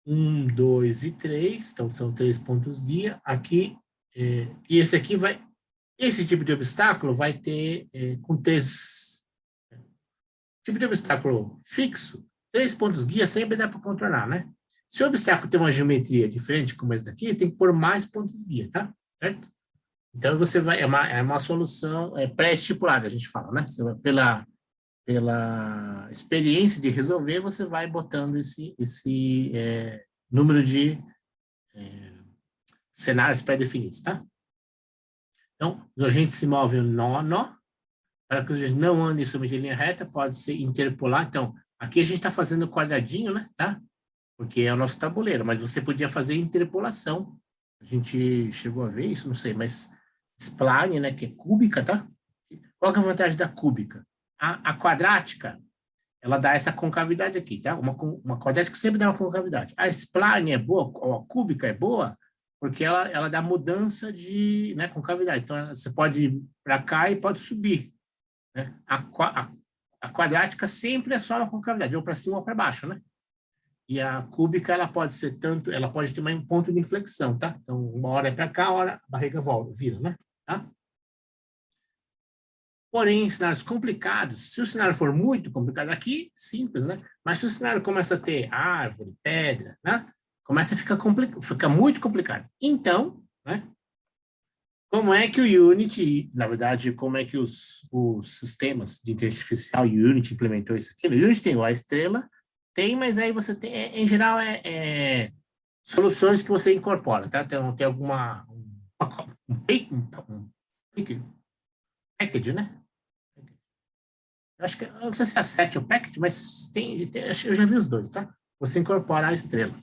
1, 2 e 3, então são 3 pontos guia. Aqui, e esse aqui esse tipo de obstáculo vai ter com 3 tipo de obstáculo fixo, 3 pontos guia sempre dá para contornar, né? Se o obstáculo tem uma geometria diferente, como esse daqui, tem que pôr mais pontos guia, tá? Certo? Então, você vai, é uma solução pré-estipulada, a gente fala, né? Você vai, pela experiência de resolver, você vai botando esse número de cenários pré-definidos, tá? Então, os agentes se movem nó, para que os agentes não andem sobre a linha reta, pode ser interpolar. Então, aqui a gente está fazendo quadradinho, né? Tá? Porque é o nosso tabuleiro, mas você podia fazer interpolação. A gente chegou a ver isso, não sei, mas spline, né? Que é cúbica, tá? Qual que é a vantagem da cúbica? A quadrática, ela dá essa concavidade aqui, tá? Uma quadrática sempre dá uma concavidade. A spline é boa, ou a cúbica é boa, porque ela dá mudança de concavidade. Então, você pode ir para cá e pode subir. Né? A quadrática sempre é só uma concavidade, ou para cima ou para baixo, né? E a cúbica, ela pode ter um ponto de inflexão, tá? Então, uma hora é para cá, uma hora a barriga vira, né? Tá? Porém, em cenários complicados, se o cenário for muito complicado aqui, simples, né? Mas se o cenário começa a ter árvore, pedra, né? Começa a fica muito complicado. Então, né? Como é que o Unity, na verdade, como é que os sistemas de inteligência artificial e o Unity implementou isso aqui? O Unity tem a estrela, mas aí você tem, em geral, soluções que você incorpora, tá? Então, tem alguma package, né? Eu não sei se é a 7 ou package, mas eu já vi os dois, tá? Você incorpora a estrela.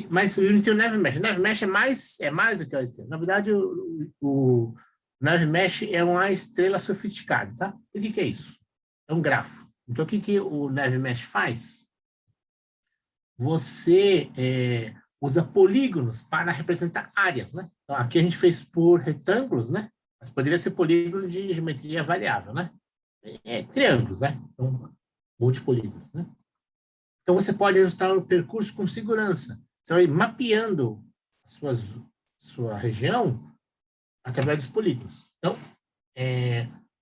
Mas o Unity tem o NavMesh. O NavMesh é mais do que a estrela. Na verdade, o NavMesh é uma estrela sofisticada, tá? O que é isso? É um grafo. Então, o que o NavMesh faz? Você usa polígonos para representar áreas, né? Então, aqui a gente fez por retângulos, né? Mas poderia ser polígono de geometria variável, né? Triângulos, né? Então, multipolígonos, né? Então, você pode ajustar o percurso com segurança. Você vai mapeando sua região através dos polígonos. Então,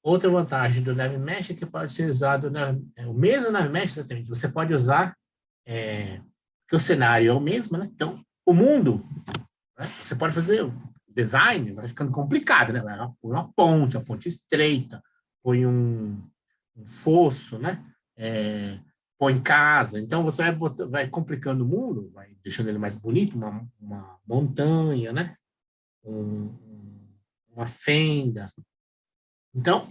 outra vantagem do Nave Mesh é que pode ser usado, o mesmo Nave Mesh, exatamente, você pode usar, porque o cenário é o mesmo, né? Então, o mundo, né? Você pode fazer o design, vai ficando complicado, né? Põe uma ponte estreita, põe um fosso, né? Põe casa. Então, você vai complicando o mundo, vai deixando ele mais bonito, uma montanha, né? Uma fenda. Então,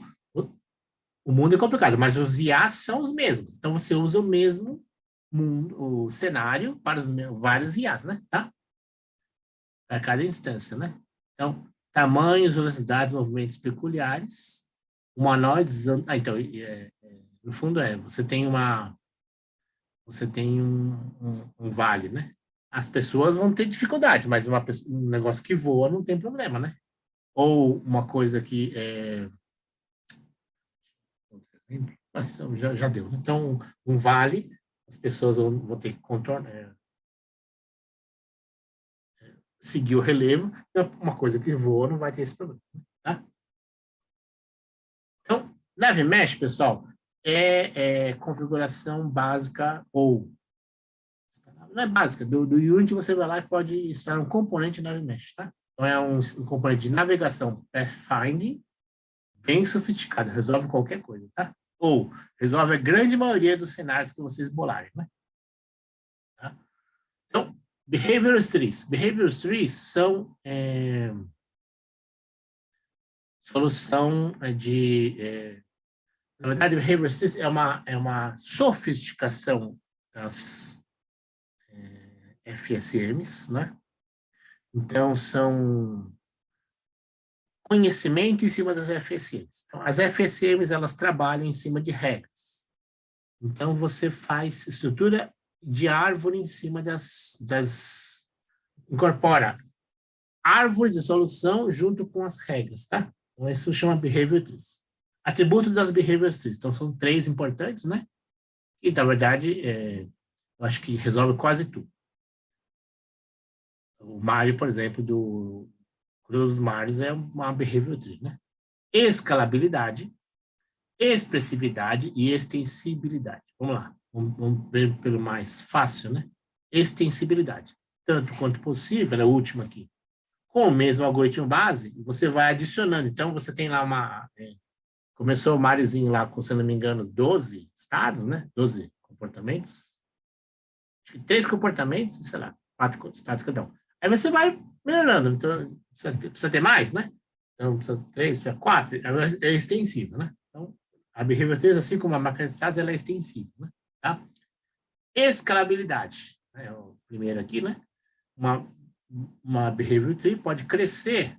o mundo é complicado, mas os IAs são os mesmos. Então, você usa o mesmo mundo, o cenário para os vários IAs, né? Tá? Para cada instância, né? Então, tamanhos, velocidades, movimentos peculiares, humanoides. Então, no fundo você tem um vale, né? As pessoas vão ter dificuldade, mas um negócio que voa não tem problema, né? Ou uma coisa que já deu, né? Então, um vale, as pessoas vão ter que contornar, seguir o relevo, uma coisa que voa não vai ter esse problema, tá? Então, Nave Mesh, pessoal, é configuração básica ou não é básica, do Unity você vai lá e pode instalar um componente Nave Mesh, tá? Então, é um componente de navegação pathfinding bem sofisticado, resolve qualquer coisa, tá? Ou resolve a grande maioria dos cenários que vocês bolarem, né? Tá? Então, Behavioral Trees. Behavioral Trees são solução de... na verdade, Behavioral Trees é uma sofisticação das FSMs, né? Então, são conhecimento em cima das FSMs. Então, as FSMs, elas trabalham em cima de regras. Então, você faz estrutura de árvore em cima incorpora árvore de solução junto com as regras, tá? Então, isso chama Behavior Trees. Atributos das Behavior Trees. Então, são 3 importantes, né? E, na verdade, eu acho que resolve quase tudo. O Mario, por exemplo, do Cruz dos Marios é uma Behavior Tree, né? Escalabilidade, expressividade e extensibilidade. Vamos lá, vamos ver pelo mais fácil, né? Extensibilidade. Tanto quanto possível, é a última aqui. Com o mesmo algoritmo base, você vai adicionando. Então, você tem lá começou o Mariozinho lá com, se não me engano, 12 estados, né? 12 comportamentos. Acho que 3 comportamentos, sei lá, 4 estados cada um. Aí você vai melhorando. Então, precisa ter mais, né? Então, precisa ter 3, precisa ter 4. É extensivo, né? Então, a Behavior 3, assim como a máquina de estados, ela é extensiva, né? Tá? Escalabilidade. É o primeiro aqui, né? Uma Behavior Tree pode crescer.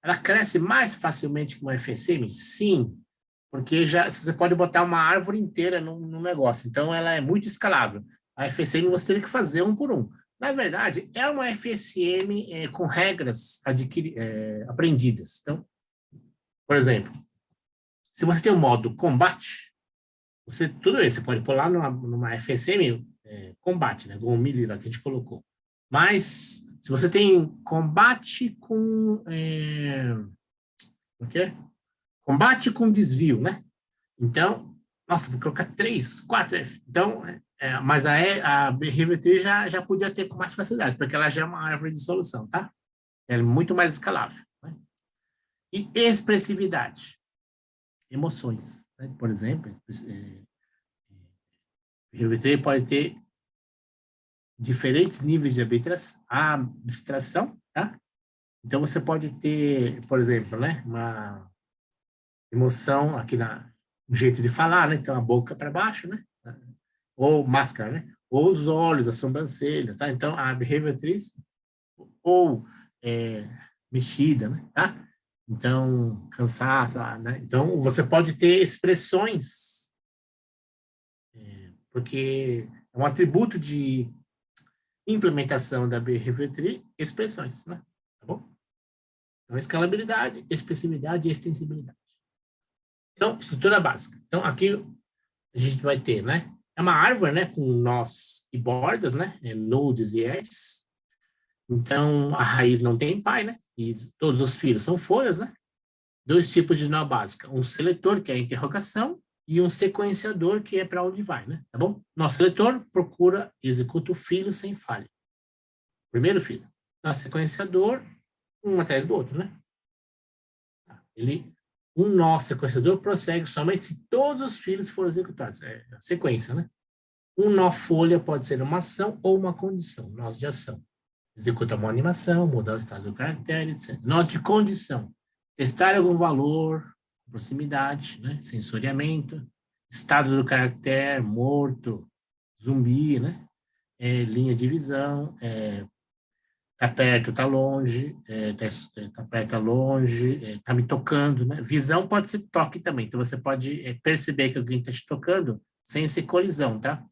Ela cresce mais facilmente que uma FSM? Sim. Porque você pode botar uma árvore inteira no negócio. Então, ela é muito escalável. A FSM você teria que fazer um por um. Na verdade, é uma FSM com regras aprendidas. Então, por exemplo, se você tem o modo combate, tudo isso, você pode pôr lá numa FSM combate, né? Com o melee lá que a gente colocou. Mas, se você tem combate com... o quê? Combate com desvio, né? Então, nossa, vou colocar 3, 4 F. Então, mas a Behavior Tree já podia ter com mais facilidade, porque ela já é uma árvore de solução, tá? Ela é muito mais escalável. Né? E expressividade. Emoções. Né? Por exemplo, Behavior Tree pode ter diferentes níveis de abstração, tá? Então, você pode ter, por exemplo, né, uma emoção aqui no jeito de falar, né? Então, a boca para baixo, né? Ou máscara, né? Ou os olhos, a sobrancelha, tá? Então, a Behavior Trees ou mexida, né? Tá? Então, cansaço, né? Então, você pode ter expressões, porque é um atributo de implementação da Behavior Tree, expressões, né? Tá bom? Então, escalabilidade, expressividade e extensibilidade. Então, estrutura básica. Então, aqui a gente vai ter, né? É uma árvore, né, com nós e bordas, né, nodes e edges. Então, a raiz não tem pai, né, e todos os filhos são folhas, né. Dois tipos de nó básica, um seletor, que é a interrogação, e um sequenciador, que é para onde vai, né, tá bom? Nosso seletor procura, executa o filho sem falha. Primeiro filho. Nosso sequenciador, um atrás do outro, né. Um nó sequenciador prossegue somente se todos os filhos forem executados. É a sequência, né? Um nó folha pode ser uma ação ou uma condição, nós de ação. Executa uma animação, mudar o estado do caractere, etc. Nós de condição. Testar algum valor, proximidade, né? Sensoriamento, estado do caractere, morto, zumbi, né? Linha de visão, tá perto, tá longe, tá perto, tá longe, tá me tocando, né? Visão pode ser toque também, então você pode perceber que alguém está te tocando sem ser colisão, tá?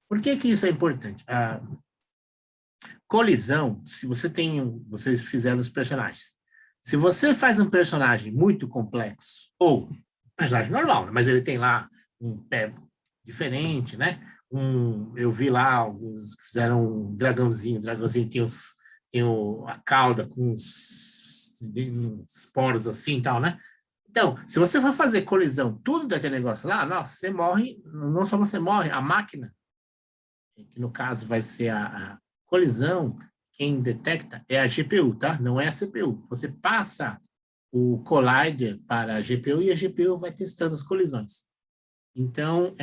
Por que que isso é importante? A colisão, se você vocês fizeram os personagens, se você faz um personagem muito complexo, ou um personagem normal, né? Mas ele tem lá um pé diferente, né? Eu vi lá alguns que fizeram um dragãozinho, o dragãozinho tem a cauda com uns poros assim e tal, né? Então, se você for fazer colisão, tudo daquele negócio lá, nossa, você morre, não só você morre, a máquina, que no caso vai ser a colisão, quem detecta é a GPU, tá? Não é a CPU. Você passa o collider para a GPU e a GPU vai testando as colisões. Então,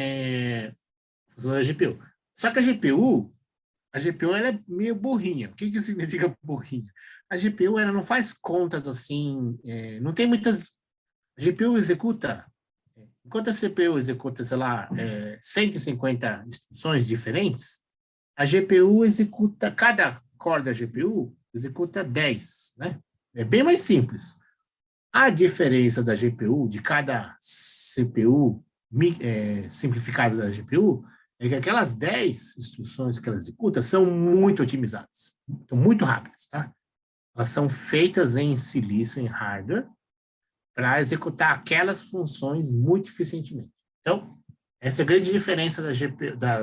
funciona a GPU. Só que a GPU ela é meio burrinha. O que significa burrinha? A GPU ela não faz contas assim, não tem muitas... A GPU executa, enquanto a CPU executa, sei lá, 150 instruções diferentes, a GPU executa, cada core da GPU executa 10, né? É bem mais simples. A diferença da GPU, de cada CPU simplificada da GPU, é que aquelas 10 instruções que ela executa são muito otimizadas, então muito rápidas, tá? Elas são feitas em silício, em hardware, para executar aquelas funções muito eficientemente. Então, essa é a grande diferença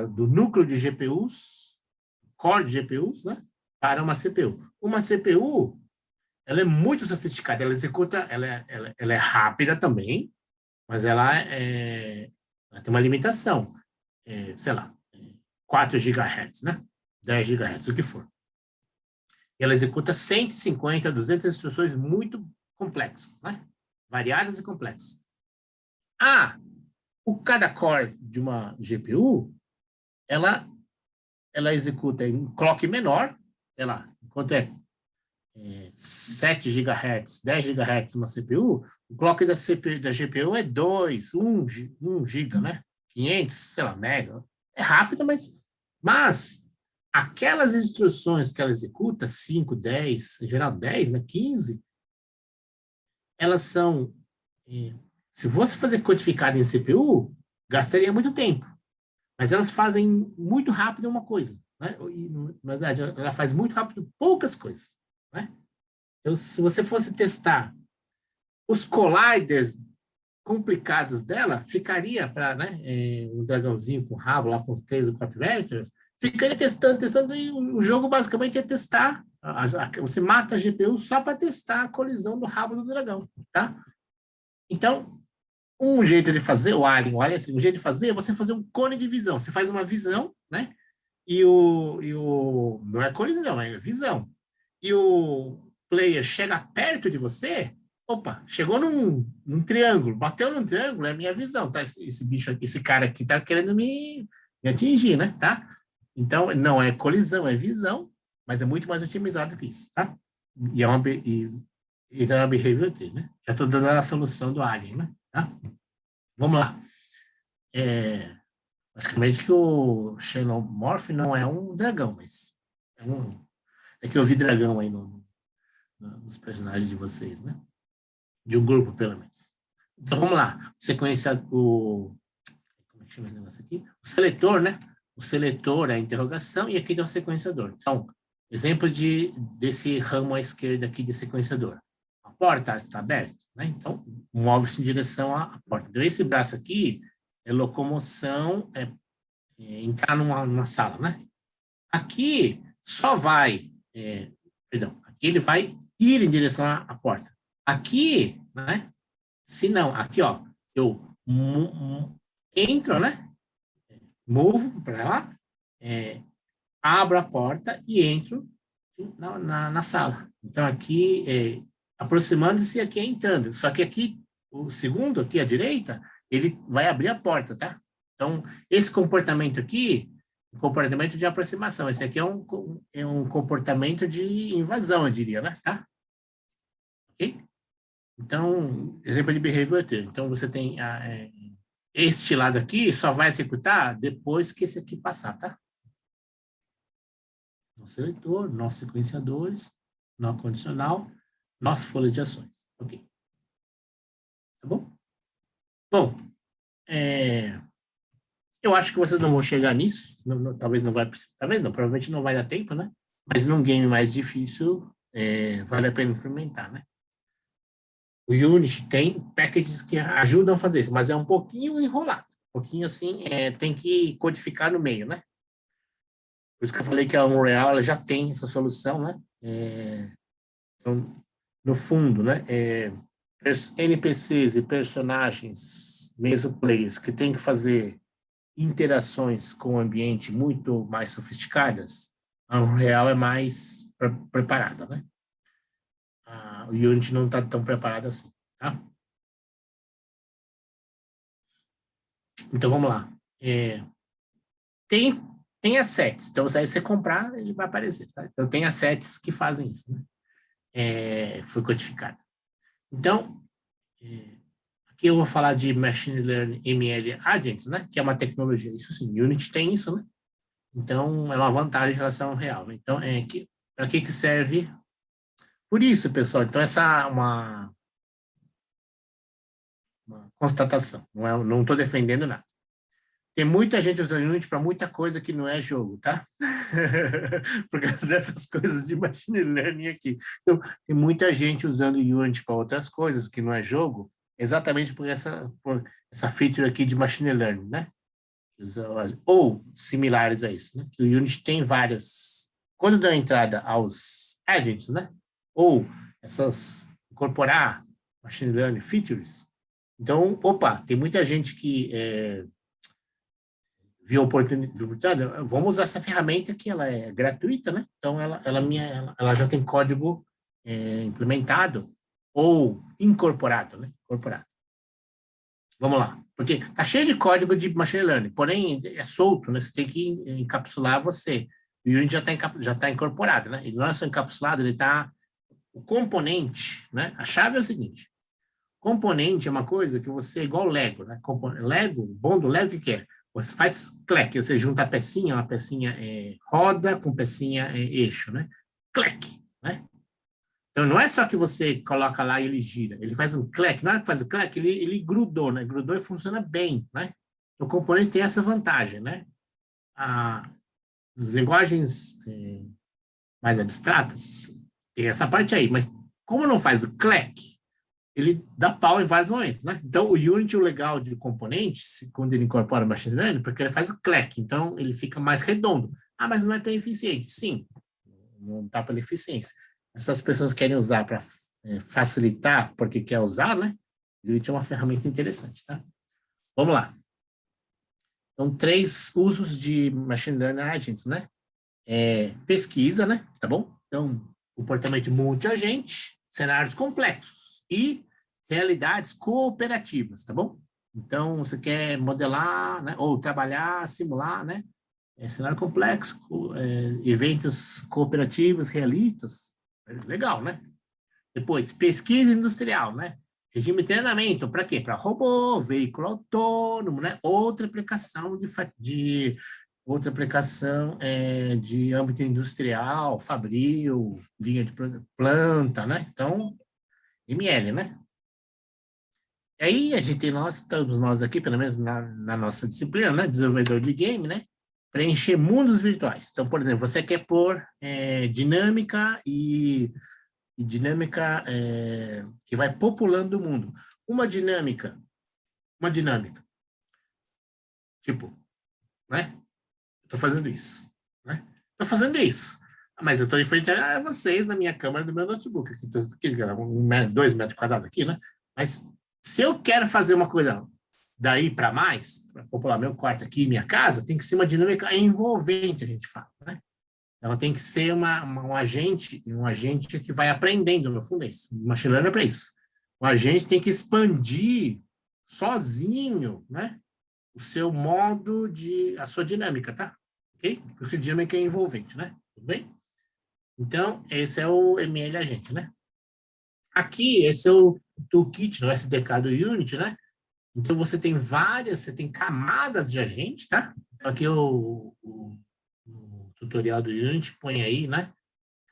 do núcleo de GPUs, core de GPUs, né, para uma CPU. Uma CPU, ela é muito sofisticada, ela executa, ela é rápida também, mas ela tem uma limitação, sei lá, 4 GHz, né, 10 GHz, o que for. E ela executa 150, 200 instruções muito complexas, né, variadas e complexas. Cada core de uma GPU, ela executa em clock menor, sei lá, enquanto 7 GHz, 10 GHz uma CPU, o clock da GPU é 2, 1 GB, né? 500, sei lá, mega. É rápido, mas aquelas instruções que ela executa, 5, 10, em geral 10, né, 15, elas são... se fosse fazer codificado em CPU, gastaria muito tempo. Mas elas fazem muito rápido uma coisa, né? E, na verdade, ela faz muito rápido poucas coisas, né? Então, se você fosse testar os colliders complicados dela, ficaria para, né, um dragãozinho com rabo lá com 3 ou 4 vectors, ficaria testando, e o jogo basicamente é testar. Você mata a GPU só para testar a colisão do rabo do dragão, tá? Então, um jeito de fazer, o Alien assim, um jeito de fazer é você fazer um cone de visão. Você faz uma visão, né? Não é colisão, é visão. E o player chega perto de você, opa, chegou num triângulo, bateu num triângulo, é a minha visão, tá? Esse bicho aqui, esse cara aqui tá querendo me atingir, né? Tá? Então, não é colisão, é visão, mas é muito mais otimizado que isso, tá? E é uma behavior tree, né? Já estou dando a solução do Alien, né? Tá? Vamos lá. Basicamente que o Xenomorph não é um dragão, mas é que eu vi dragão aí nos personagens de vocês, né? De um grupo, pelo menos. Então, vamos lá. Sequência como é que chama esse negócio aqui? O seletor, né? O seletor é a interrogação e aqui tem o sequenciador. Então, exemplos desse ramo à esquerda aqui de sequenciador. A porta está aberta, né? Então, move-se em direção à porta. Então, esse braço aqui é locomoção, entrar numa sala, né? Aqui só vai, aqui ele vai ir em direção à porta. Aqui, né? Se não, aqui, ó, eu entro, né? Movo para lá, abro a porta e entro na sala. Então, aqui, aproximando-se, aqui é entrando. Só que aqui, o segundo, aqui à direita, ele vai abrir a porta, tá? Então, esse comportamento aqui, comportamento de aproximação. Esse aqui é um comportamento de invasão, eu diria, né? Tá? Ok? Então, exemplo de behavior term. Então, você tem este lado aqui só vai executar depois que esse aqui passar, tá? Nosso seletor, nossos sequenciadores, nó condicional, nossa folha de ações. Ok. Tá bom? Bom, eu acho que vocês não vão chegar nisso. Talvez não vai, talvez não, provavelmente não vai dar tempo, né? Mas num game mais difícil, vale a pena implementar, né? O Unity tem packages que ajudam a fazer isso, mas é um pouquinho enrolado. Um pouquinho assim, tem que codificar no meio, né? Por isso que eu falei que a Unreal ela já tem essa solução, né? Então, no fundo, né? NPCs e personagens, mesmo players, que têm que fazer interações com o ambiente muito mais sofisticadas, a Unreal é mais preparada, né? O Unity não está tão preparado assim, tá? Então, vamos lá. Tem assets. Então, se você comprar, ele vai aparecer, tá? Então, tem assets que fazem isso, né? Foi codificado. Então, aqui eu vou falar de Machine Learning ML Agents, né? Que é uma tecnologia. Isso sim, Unity tem isso, né? Então, é uma vantagem em relação ao real. Né? Então, para que serve? Por isso, pessoal, então essa é uma constatação. Não estou defendendo nada. Tem muita gente usando Unity para muita coisa que não é jogo, tá? Por causa dessas coisas de machine learning aqui. Então, tem muita gente usando Unity para outras coisas que não é jogo, exatamente por essa feature aqui de machine learning, né? Ou similares a isso, né? Que o Unity tem várias. Quando dá entrada aos agents, né? Ou incorporar machine learning features. Então, tem muita gente que viu a oportunidade, vamos usar essa ferramenta que ela é gratuita, né? Então, ela já tem código implementado ou incorporado, né? Incorporado. Vamos lá. Porque tá cheio de código de machine learning, porém é solto, né? Você tem que encapsular você. O Unity já tá incorporado, né? Ele não é só encapsulado, ele tá... O componente, né? A chave é o seguinte. Componente é uma coisa que você, igual Lego, né? Lego, bom do Lego, o que é? Você faz cleque, você junta a pecinha, uma pecinha roda com pecinha eixo, né? Cleque, né? Então, não é só que você coloca lá e ele gira, ele faz um cleque, na hora que faz o cleque, ele grudou, né? Grudou e funciona bem, né? O componente tem essa vantagem, né? As linguagens mais abstratas tem essa parte aí, mas como não faz o cleque, ele dá pau em vários momentos, né? Então, o Unity, o legal de componentes, quando ele incorpora machine learning, porque ele faz o cleque, então ele fica mais redondo. Mas não é tão eficiente. Sim, não dá pela eficiência. Mas para as pessoas que querem usar para facilitar, porque quer usar, né? O Unity é uma ferramenta interessante, tá? Vamos lá. Então, 3 usos de machine learning agents, né? Pesquisa, né? Tá bom? Então, comportamento multi-agente, cenários complexos e realidades cooperativas, tá bom? Então, você quer modelar, né? Ou trabalhar, simular, né? Cenário complexo, eventos cooperativos realistas, legal, né? Depois, pesquisa industrial, né? Regime de treinamento, para quê? Para robô, veículo autônomo, né? Outra aplicação de âmbito industrial, fabril, linha de planta, né? Então, ML, né? E aí, estamos nós aqui, pelo menos na nossa disciplina, né? Desenvolvedor de game, né? Preencher mundos virtuais. Então, por exemplo, você quer pôr dinâmica dinâmica que vai populando o mundo. Uma dinâmica, tipo, né? Estou fazendo isso, né? Estou fazendo isso. Mas eu estou em frente a vocês na minha câmera do meu notebook. Aqui, 2 metros quadrados aqui, né? Mas se eu quero fazer uma coisa daí para mais, para popular meu quarto aqui, minha casa, tem que ser uma dinâmica envolvente, a gente fala, né? Ela tem que ser um agente que vai aprendendo, no fundo é isso. O machine learning é para isso. O agente tem que expandir sozinho, né? O seu modo a sua dinâmica, tá? Ok? Porque dinâmica é envolvente, né? Tudo bem? Então, esse é o ML agente, né? Aqui, esse é o toolkit no SDK do Unity, né? Então, você tem camadas de agente, tá? Então, aqui o tutorial do Unity põe aí, né?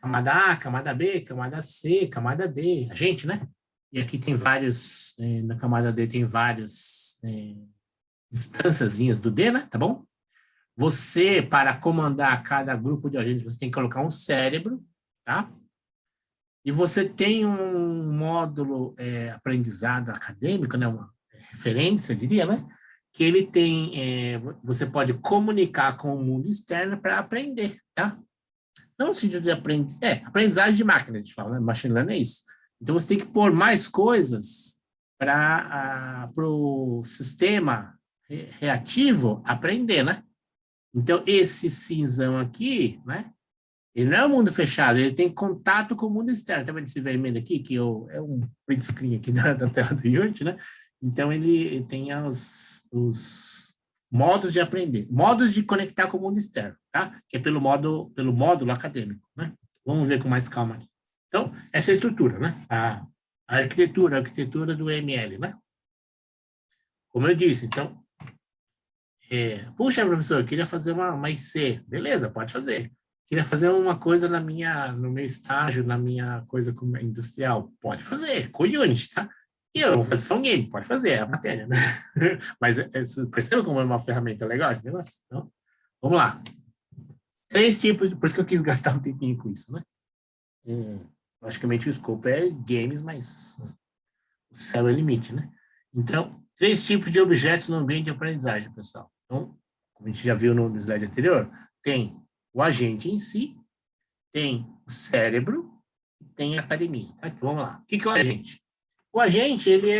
Camada A, camada B, camada C, camada D, agente, né? E aqui tem vários, na camada D tem vários instânciazinhas do D, né? Tá bom? Você, para comandar cada grupo de agentes, você tem que colocar um cérebro, tá? E você tem um módulo aprendizado acadêmico, né? Uma referência, eu diria, né? Que ele tem, você pode comunicar com o mundo externo para aprender, tá? Não no sentido de aprendizagem de máquina, a gente fala, né? Machine learning é isso. Então, você tem que pôr mais coisas para o sistema reativo aprender, né? Então, esse cinzão aqui, né? Ele não é um mundo fechado, ele tem contato com o mundo externo. Tá vendo esse vermelho aqui, que é um print screen aqui da tela do Unity, né? Então, ele tem os modos de aprender, modos de conectar com o mundo externo, tá? Que é pelo módulo acadêmico, né? Vamos ver com mais calma aqui. Então, essa é a estrutura, né? A arquitetura do ML, né? Como eu disse, então, puxa, professor, eu queria fazer uma IC. Beleza, pode fazer. Queria fazer uma coisa no meu estágio, na minha coisa industrial. Pode fazer, com Unity, tá? E eu vou fazer só um game, pode fazer, é a matéria, né? Mas você percebe como é uma ferramenta legal esse negócio? Então, vamos lá. 3 tipos, por isso que eu quis gastar um tempinho com isso, né? Logicamente o escopo é games, mas o céu é o limite, né? Então, 3 tipos de objetos no ambiente de aprendizagem, pessoal. Então, como a gente já viu no slide anterior, tem o agente em si, tem o cérebro, tem a academia. Tá? Então, vamos lá. O que é o agente? O agente, ele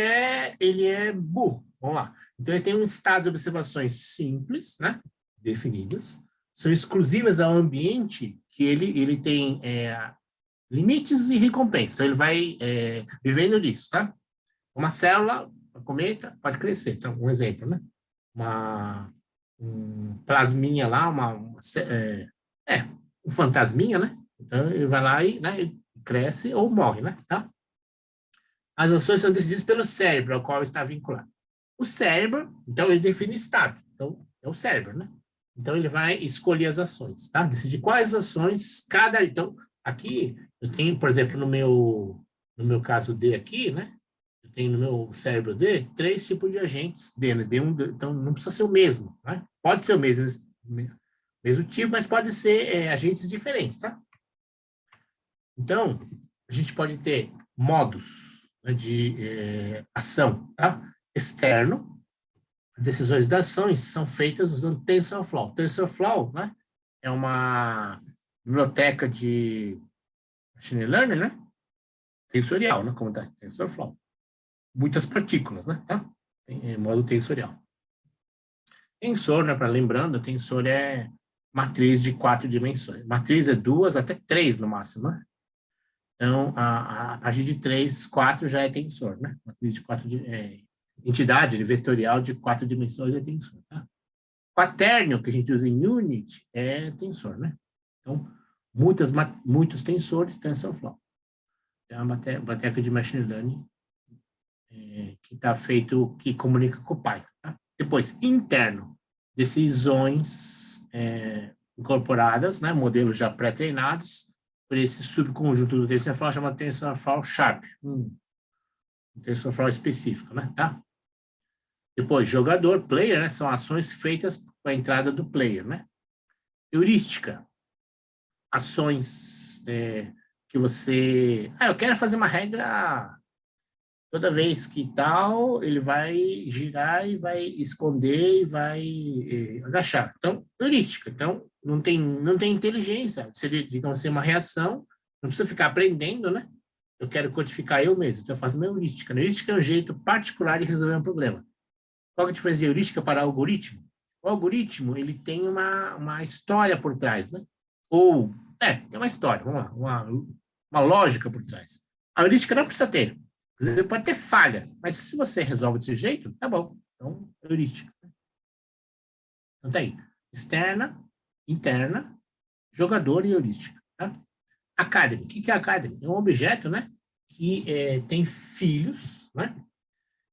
é burro. Vamos lá. Então, ele tem um estado de observações simples, né? Definidas. São exclusivas ao ambiente que ele tem limites e recompensas. Então, ele vai vivendo disso, tá? Uma célula, uma cometa, pode crescer. Então, um exemplo, né? Um plasminha lá, um fantasminha, né? Então, ele vai lá e, né, ele cresce ou morre, né? Tá? As ações são decididas pelo cérebro, ao qual está vinculado. O cérebro, então, ele define estado. Então, é o cérebro, né? Então, ele vai escolher as ações, tá? Decidir quais ações Então, aqui, eu tenho, por exemplo, no meu caso D aqui, né? Eu tenho no meu cérebro D 3 tipos de agentes D, né? Então, não precisa ser o mesmo, né? Pode ser o mesmo tipo, mas pode ser agentes diferentes, tá? Então, a gente pode ter modos, né, de ação, tá? Externo. As decisões das ações são feitas usando TensorFlow. TensorFlow, né, é uma biblioteca de machine learning, né? Tensorial, né? Como tá? TensorFlow. Muitas partículas, né? Tá? Tem modo tensorial. Tensor, né? Para lembrando, tensor é matriz de 4 dimensões. Matriz é 2 até 3 no máximo, né? Então, a partir de 3, 4 já é tensor, né? Matriz de 4 entidade vetorial de 4 dimensões é tensor, tá? Quaternio, que a gente usa em Unity, é tensor, né? Então, muitos tensores, TensorFlow. É uma biblioteca de machine learning que está feito, que comunica com o Python. Tá? Depois, interno, decisões incorporadas, né? Modelos já pré-treinados, por esse subconjunto do TensorFlow, chamado TensorFlow Sharp, um TensorFlow específico, né? Tá? Depois, jogador, player, né? São ações feitas com a entrada do player, né? Heurística, ações que você... eu quero fazer uma regra toda vez que tal, ele vai girar e vai esconder e vai agachar. Então, heurística. Então, não tem inteligência. Seria, digamos assim, uma reação. Não precisa ficar aprendendo, né? Eu quero codificar eu mesmo. Então, eu faço uma heurística. A heurística é um jeito particular de resolver um problema. Qual é a diferença de heurística para algoritmo? O algoritmo, ele tem uma história por trás, né? Ou, tem uma história, vamos lá, uma lógica por trás. A heurística não precisa ter. Você pode ter falha, mas se você resolve desse jeito, tá bom. Então, heurística. Então, tá aí. Externa, interna, jogador e heurística. Tá? Academy. O que é Academy? É um objeto, né? Que tem filhos, né?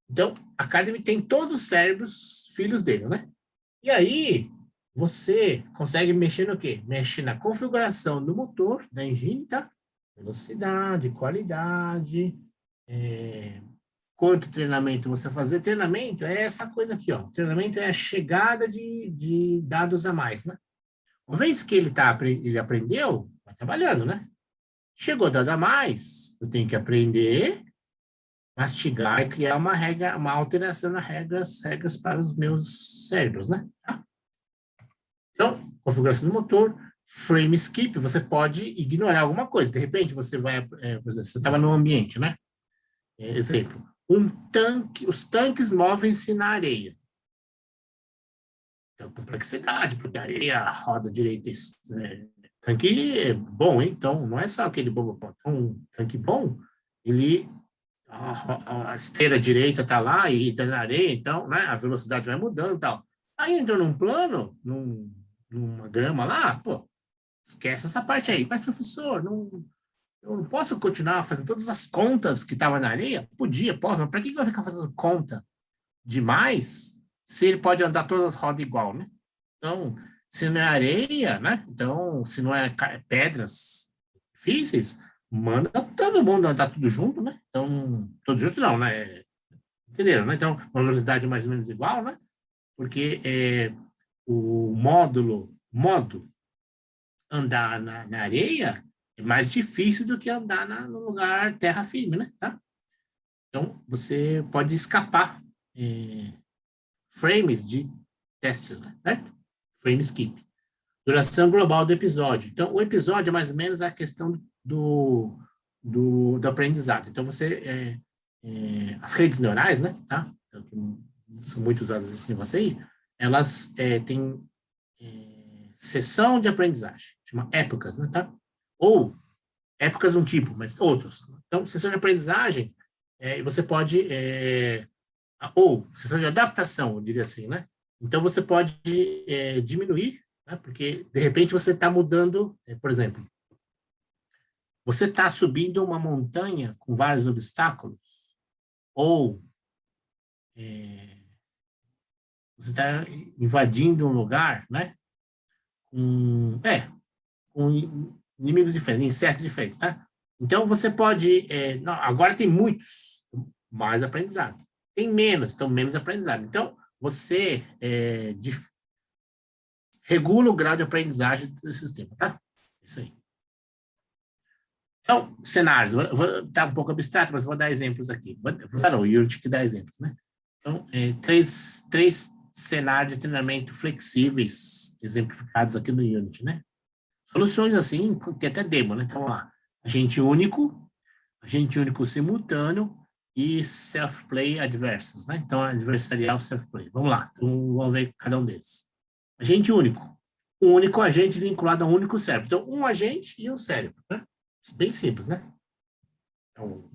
Então, Academy tem todos os cérebros filhos dele, né? E aí, você consegue mexer no quê? Mexe na configuração do motor, da engine, tá? Velocidade, qualidade, quanto treinamento você fazer. Treinamento é essa coisa aqui, ó. Treinamento é a chegada de dados a mais, né? Uma vez que ele aprendeu, vai trabalhando, né? Chegou dado a mais, eu tenho que aprender, mastigar e criar uma regra, uma alteração nas regras para os meus cérebros, né? Tá? Então, configuração do motor, frame skip, você pode ignorar alguma coisa. De repente, você vai, por exemplo, você estava no ambiente, né? Exemplo, os tanques movem-se na areia. Então, complexidade, porque a areia roda direita. Tanque é bom, hein? Então, não é só aquele bom. Um tanque bom, ele a esteira direita está lá e está na areia, então, né, a velocidade vai mudando e tal. Aí entrou num plano, numa grama lá, pô, esquece essa parte aí. Mas, professor, eu não posso continuar fazendo todas as contas que estavam na areia? Posso, mas para que vai ficar fazendo conta demais se ele pode andar todas as rodas igual, né? Então, se não é areia, né? Então, se não é pedras difíceis, manda todo mundo andar tudo junto, né? Então, tudo junto não, né? Entenderam, né? Então, uma velocidade mais ou menos igual, né? Porque o modo andar na areia é mais difícil do que andar no lugar terra firme, né? Tá? Então, você pode escapar frames de testes, né? Certo? Frame skip. Duração global do episódio. Então, o episódio é mais ou menos a questão do aprendizado. Então, as redes neurais, né? Tá? Então, que são muito usadas nesse negócio aí, elas têm sessão de aprendizagem, chama épocas, né? Tá? Ou épocas um tipo, mas outros. Então, sessão de aprendizagem, você pode ou sessão de adaptação, eu diria assim, né? Então, você pode diminuir, né? Porque, de repente, você está mudando, por exemplo, você está subindo uma montanha com vários obstáculos, ou você está invadindo um lugar, né? Com inimigos diferentes, insetos diferentes, tá? Então, você pode... não, agora tem muitos, mais aprendizado. Tem menos, então menos aprendizado. Então, você regula o grau de aprendizagem do sistema, tá? Isso aí. Então, cenários. Tá um pouco abstrato, mas vou dar exemplos aqui. O Unity que dá exemplos, né? Então, três cenários de treinamento flexíveis exemplificados aqui no Unity, né? Soluções assim, tem até demo, né? Então, lá, agente único simultâneo e self-play adversos, né? Então, adversarial self-play. Vamos lá, então, vamos ver cada um deles. Agente único. Um único agente vinculado a um único cérebro. Então, um agente e um cérebro, né? Bem simples, né? Então,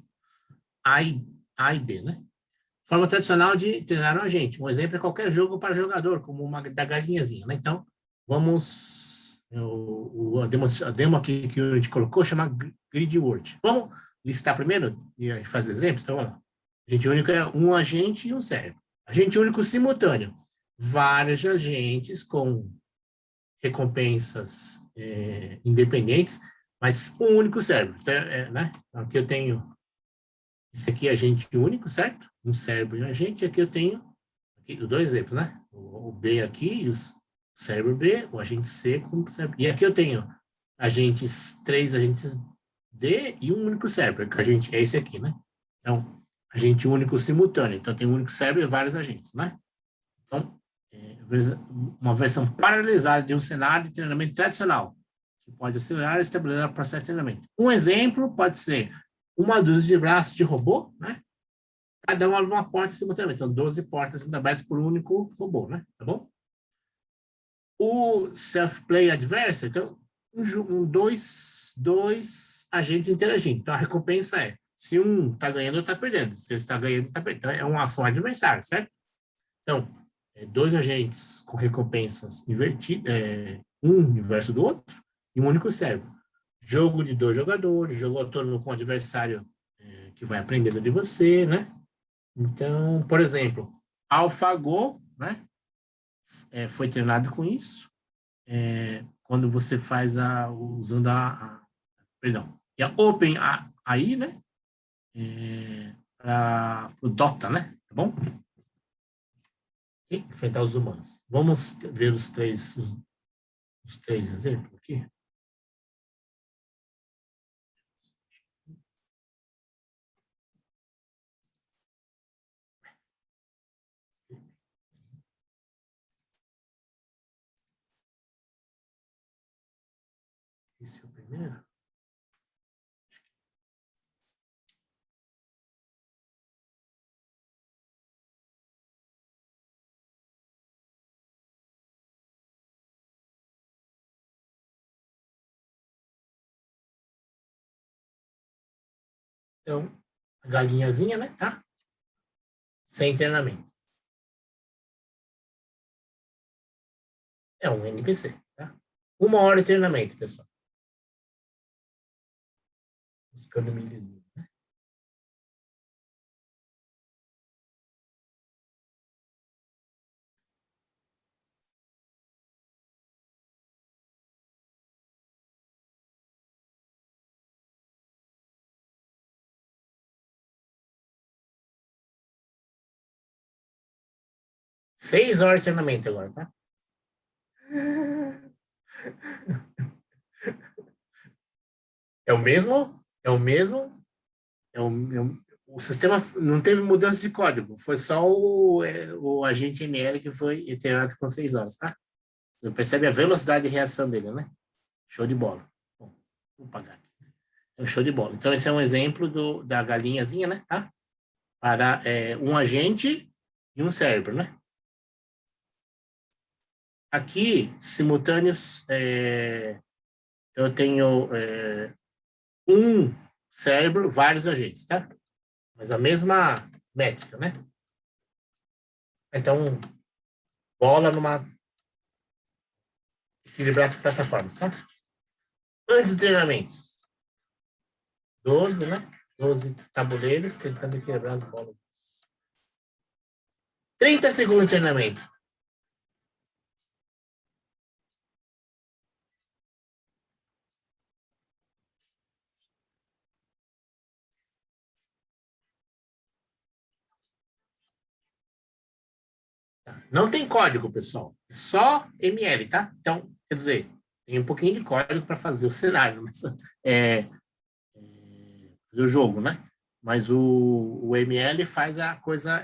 A e B, né? Forma tradicional de treinar um agente. Um exemplo é qualquer jogo para jogador, como uma da galinhazinha, né? Então, vamos... a demo aqui que a gente colocou chama Grid Word. Vamos listar primeiro e a gente faz exemplos? Então, vamos lá. Agente único é um agente e um cérebro. Agente único simultâneo. Vários agentes com recompensas independentes, mas um único cérebro. Então, né? Aqui eu tenho esse aqui é agente único, certo? Um cérebro e um agente. Aqui eu tenho dois exemplos, né? O B aqui e o cérebro B, o agente C com o cérebro. E aqui eu tenho três agentes D e um único cérebro, que é esse aqui, né? Então, agente único simultâneo. Então, tem um único cérebro e vários agentes, né? Então, uma versão paralelizada de um cenário de treinamento tradicional, que pode acelerar e estabilizar o processo de treinamento. Um exemplo pode ser uma dúzia de braços de robô, né? Cada uma numa porta simultaneamente. Então, 12 portas sendo abertas por um único robô, né? Tá bom? O self-play adversary, então, dois agentes interagindo. Então, a recompensa é, se um está ganhando, está perdendo. Se ele está ganhando, está perdendo. Então, é uma ação adversária, certo? Então, dois agentes com recompensas invertidas, um inverso do outro, e um único cérebro. Jogo de 2 jogadores, jogo autônomo com o adversário que vai aprendendo de você, né? Então, por exemplo, AlphaGo, né? Foi treinado com isso. Quando você faz usando perdão, e a OpenAI, né? Para o Dota, né? Tá bom? Enfrentar os humanos. Vamos ver os três exemplos aqui. Esse é o primeiro. Então, a galinhazinha, né? Tá? Sem treinamento. É um NPC, tá? 1 hora de treinamento, pessoal. Buscando milhozinho. 6 horas de treinamento agora, tá? É o mesmo? É o mesmo? O sistema não teve mudança de código, foi só o agente ML que foi treinado com 6 horas, tá? Você percebe a velocidade de reação dele, né? Show de bola. Bom, vou pagar aqui. Então, show de bola. Então, esse é um exemplo da galinhazinha, né? Tá? Para um agente e um cérebro, né? Aqui, simultâneos, eu tenho um cérebro, vários agentes, tá? Mas a mesma métrica, né? Então, bola numa equilibrada de plataformas, tá? Antes do treinamento, 12, né? 12 tabuleiros tentando quebrar as bolas. 30 segundos de treinamento. Não tem código, pessoal. É só ML, tá? Então, quer dizer, tem um pouquinho de código para fazer o cenário, mas, fazer o jogo, né? Mas o ML faz a coisa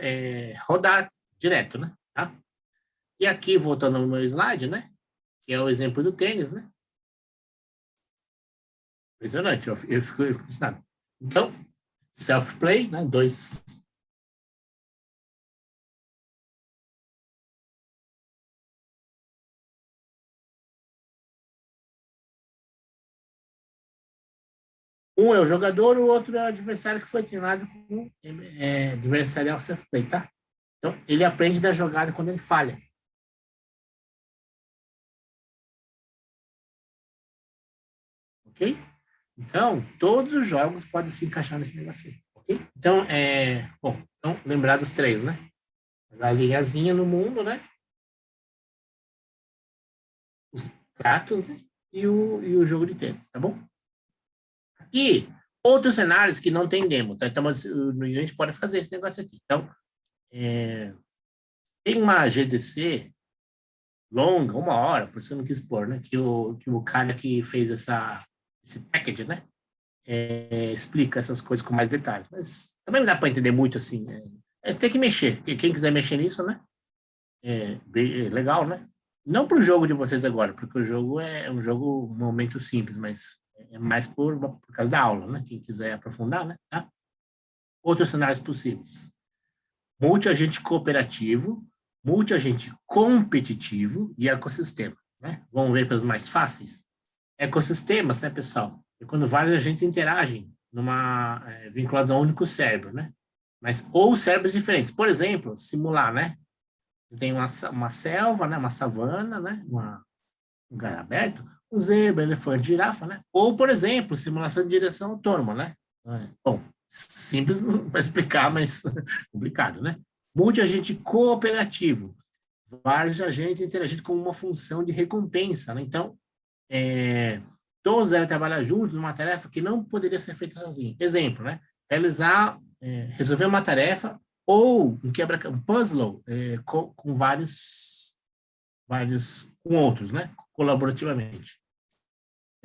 rodar direto, né? Tá? E aqui, voltando no meu slide, né? Que é o exemplo do tênis, né? Impressionante, eu fico impressionado. Então, self-play, né? Um é o jogador, o outro é o adversário que foi treinado com adversarial self-play, tá? Então, ele aprende da jogada quando ele falha. Ok? Então, todos os jogos podem se encaixar nesse negócio aí, ok? Então, bom, então, lembrar dos três, né? A galinhazinha no mundo, né? Os pratos, né? E o jogo de tênis, tá bom? E outros cenários que não tem demo, tá? Então, a gente pode fazer esse negócio aqui. Então, tem uma GDC longa, 1 hora, por isso que eu não quis pôr, né? Que o cara que fez esse package, né? explica essas coisas com mais detalhes. Mas também não dá para entender muito assim. Tem que mexer. Quem quiser mexer nisso, né? É legal, né? Não para o jogo de vocês agora, porque o jogo é um jogo um momento simples, mas é mais por causa da aula, né? Quem quiser aprofundar, né? Tá? Outros cenários possíveis. Multi-agente cooperativo, multi-agente competitivo e ecossistema, né? Vamos ver pelos mais fáceis. Ecossistemas, né, pessoal? É quando vários agentes interagem vinculados a um único cérebro, né? Mas, ou cérebros diferentes. Por exemplo, simular, né? Você tem uma selva, né? Uma savana, né? Um lugar aberto, um zebra, elefante, girafa, né? Ou, por exemplo, simulação de direção autônoma, né? Bom, simples para explicar, mas complicado, né? Multi-agente cooperativo. Vários agentes interagindo com uma função de recompensa, né? Então, todos devem trabalhar juntos numa tarefa que não poderia ser feita sozinho. Exemplo, né? Resolver uma tarefa ou um puzzle com vários com outros, né? Colaborativamente.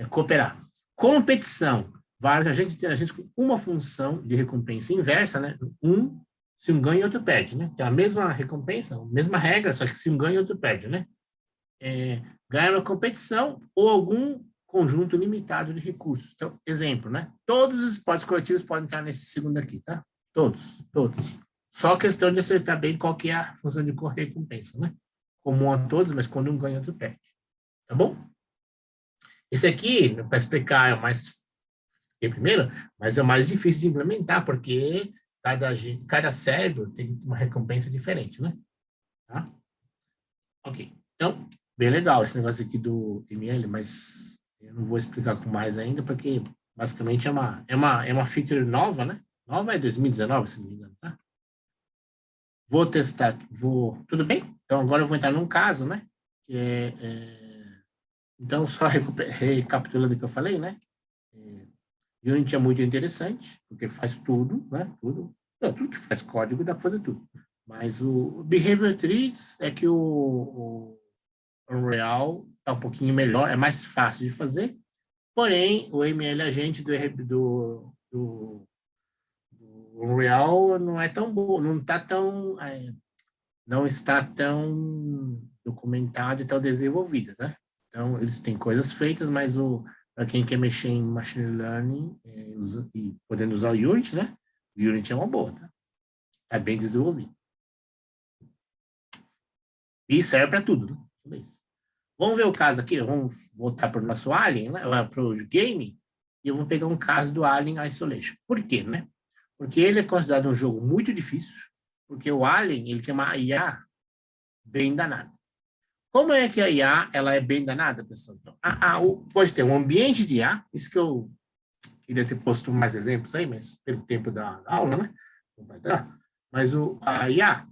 Cooperar. Competição. Vários agentes interagindo com uma função de recompensa inversa, né? Se um ganha, outro perde, né? Tem a mesma recompensa, a mesma regra, só que se um ganha, outro perde, né? Ganhar uma competição ou algum conjunto limitado de recursos. Então, exemplo, né? Todos os esportes coletivos podem entrar nesse segundo aqui, tá? Todos. Só questão de acertar bem qual que é a função de recompensa, né? Comum a todos, mas quando um ganha, outro perde. Tá bom? Esse aqui, para explicar, é o mais primeiro, mas é o mais difícil de implementar, porque cada cérebro tem uma recompensa diferente, né? Tá? Ok. Então, bem legal esse negócio aqui do ML, mas eu não vou explicar com mais ainda, porque basicamente é uma feature nova, né? Nova é 2019, se não me engano, tá? Vou testar, tudo bem? Então, agora eu vou entrar num caso, né? Então, só recapitulando o que eu falei, né? Unity é muito interessante, porque faz tudo, né? Tudo que faz código dá para fazer tudo. Mas o Behavior Trees é que o Unreal está um pouquinho melhor, é mais fácil de fazer. Porém, o ML agente do Unreal não é tão bom, não está tão documentado e tão desenvolvido, né? Então, eles têm coisas feitas, mas para quem quer mexer em machine learning e podendo usar o Unity, né? O Unity é uma boa, tá? É bem desenvolvido. E serve para tudo, né? Vamos ver o caso aqui, vamos voltar para o nosso Alien, né? Para o game, e eu vou pegar um caso do Alien Isolation. Por quê, né? Porque ele é considerado um jogo muito difícil, porque o Alien, ele tem uma IA bem danada. Como é que a IA ela é bem danada, pessoal? Então, pode ter um ambiente de IA, isso que eu queria ter posto mais exemplos aí, mas pelo tempo da aula, né? Não vai dar. Mas a IA,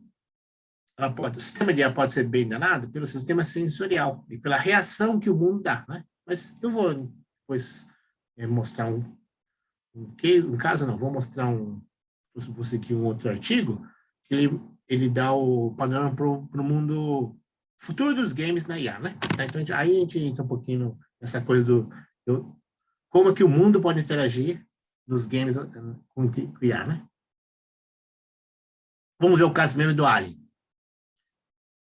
o sistema de IA pode ser bem danado pelo sistema sensorial e pela reação que o mundo dá, né? Mas eu vou depois mostrar um caso, não, vou mostrar vou seguir um outro artigo que ele dá o panorama para o mundo futuro dos games na IA, né? Tá, então, aí a gente entra um pouquinho nessa coisa como é que o mundo pode interagir nos games com IA, né? Vamos ver o caso mesmo do Alien.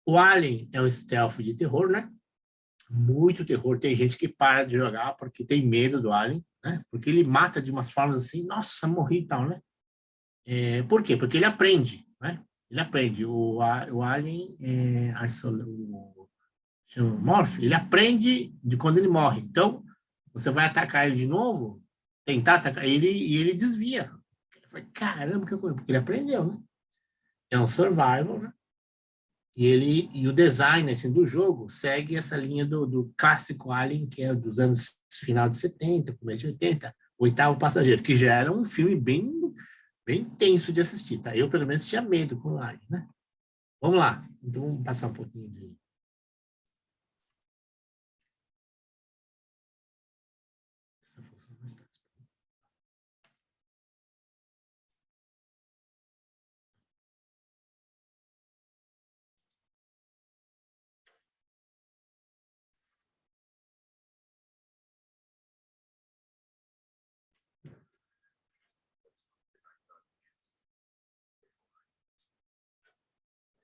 O Alien é um stealth de terror, né? Muito terror. Tem gente que para de jogar porque tem medo do Alien, né? Porque ele mata de umas formas assim, nossa, morri e tal, né? Por quê? Porque ele aprende, né? Ele aprende. O Alien, chama Morph, ele aprende de quando ele morre. Então, você vai atacar ele de novo, tentar atacar ele e ele desvia. Eu falei, caramba, que coisa, porque ele aprendeu, né? É um survival, né? E o design assim, do jogo segue essa linha do clássico Alien, que é dos anos final de 70, começo de 80, Oitavo Passageiro, que já era um filme bem tenso de assistir, tá? Eu, pelo menos, tinha medo com o Alien, né? Vamos lá. Então, vamos passar um pouquinho de... Essa função não está disponível.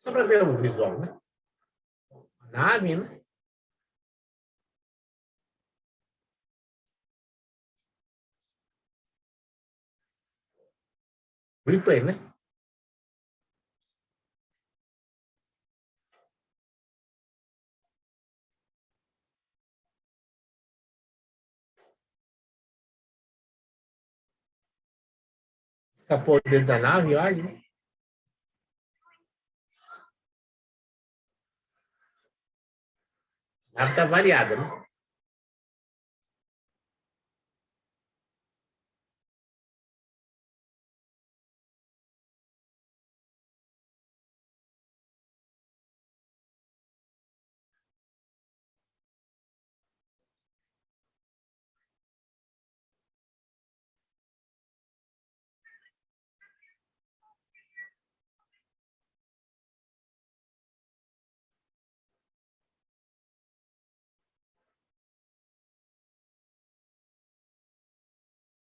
Só para ver o visual, né? A nave, né? Replay, né? Escapou dentro da nave, olha, né? A nave está variada, né?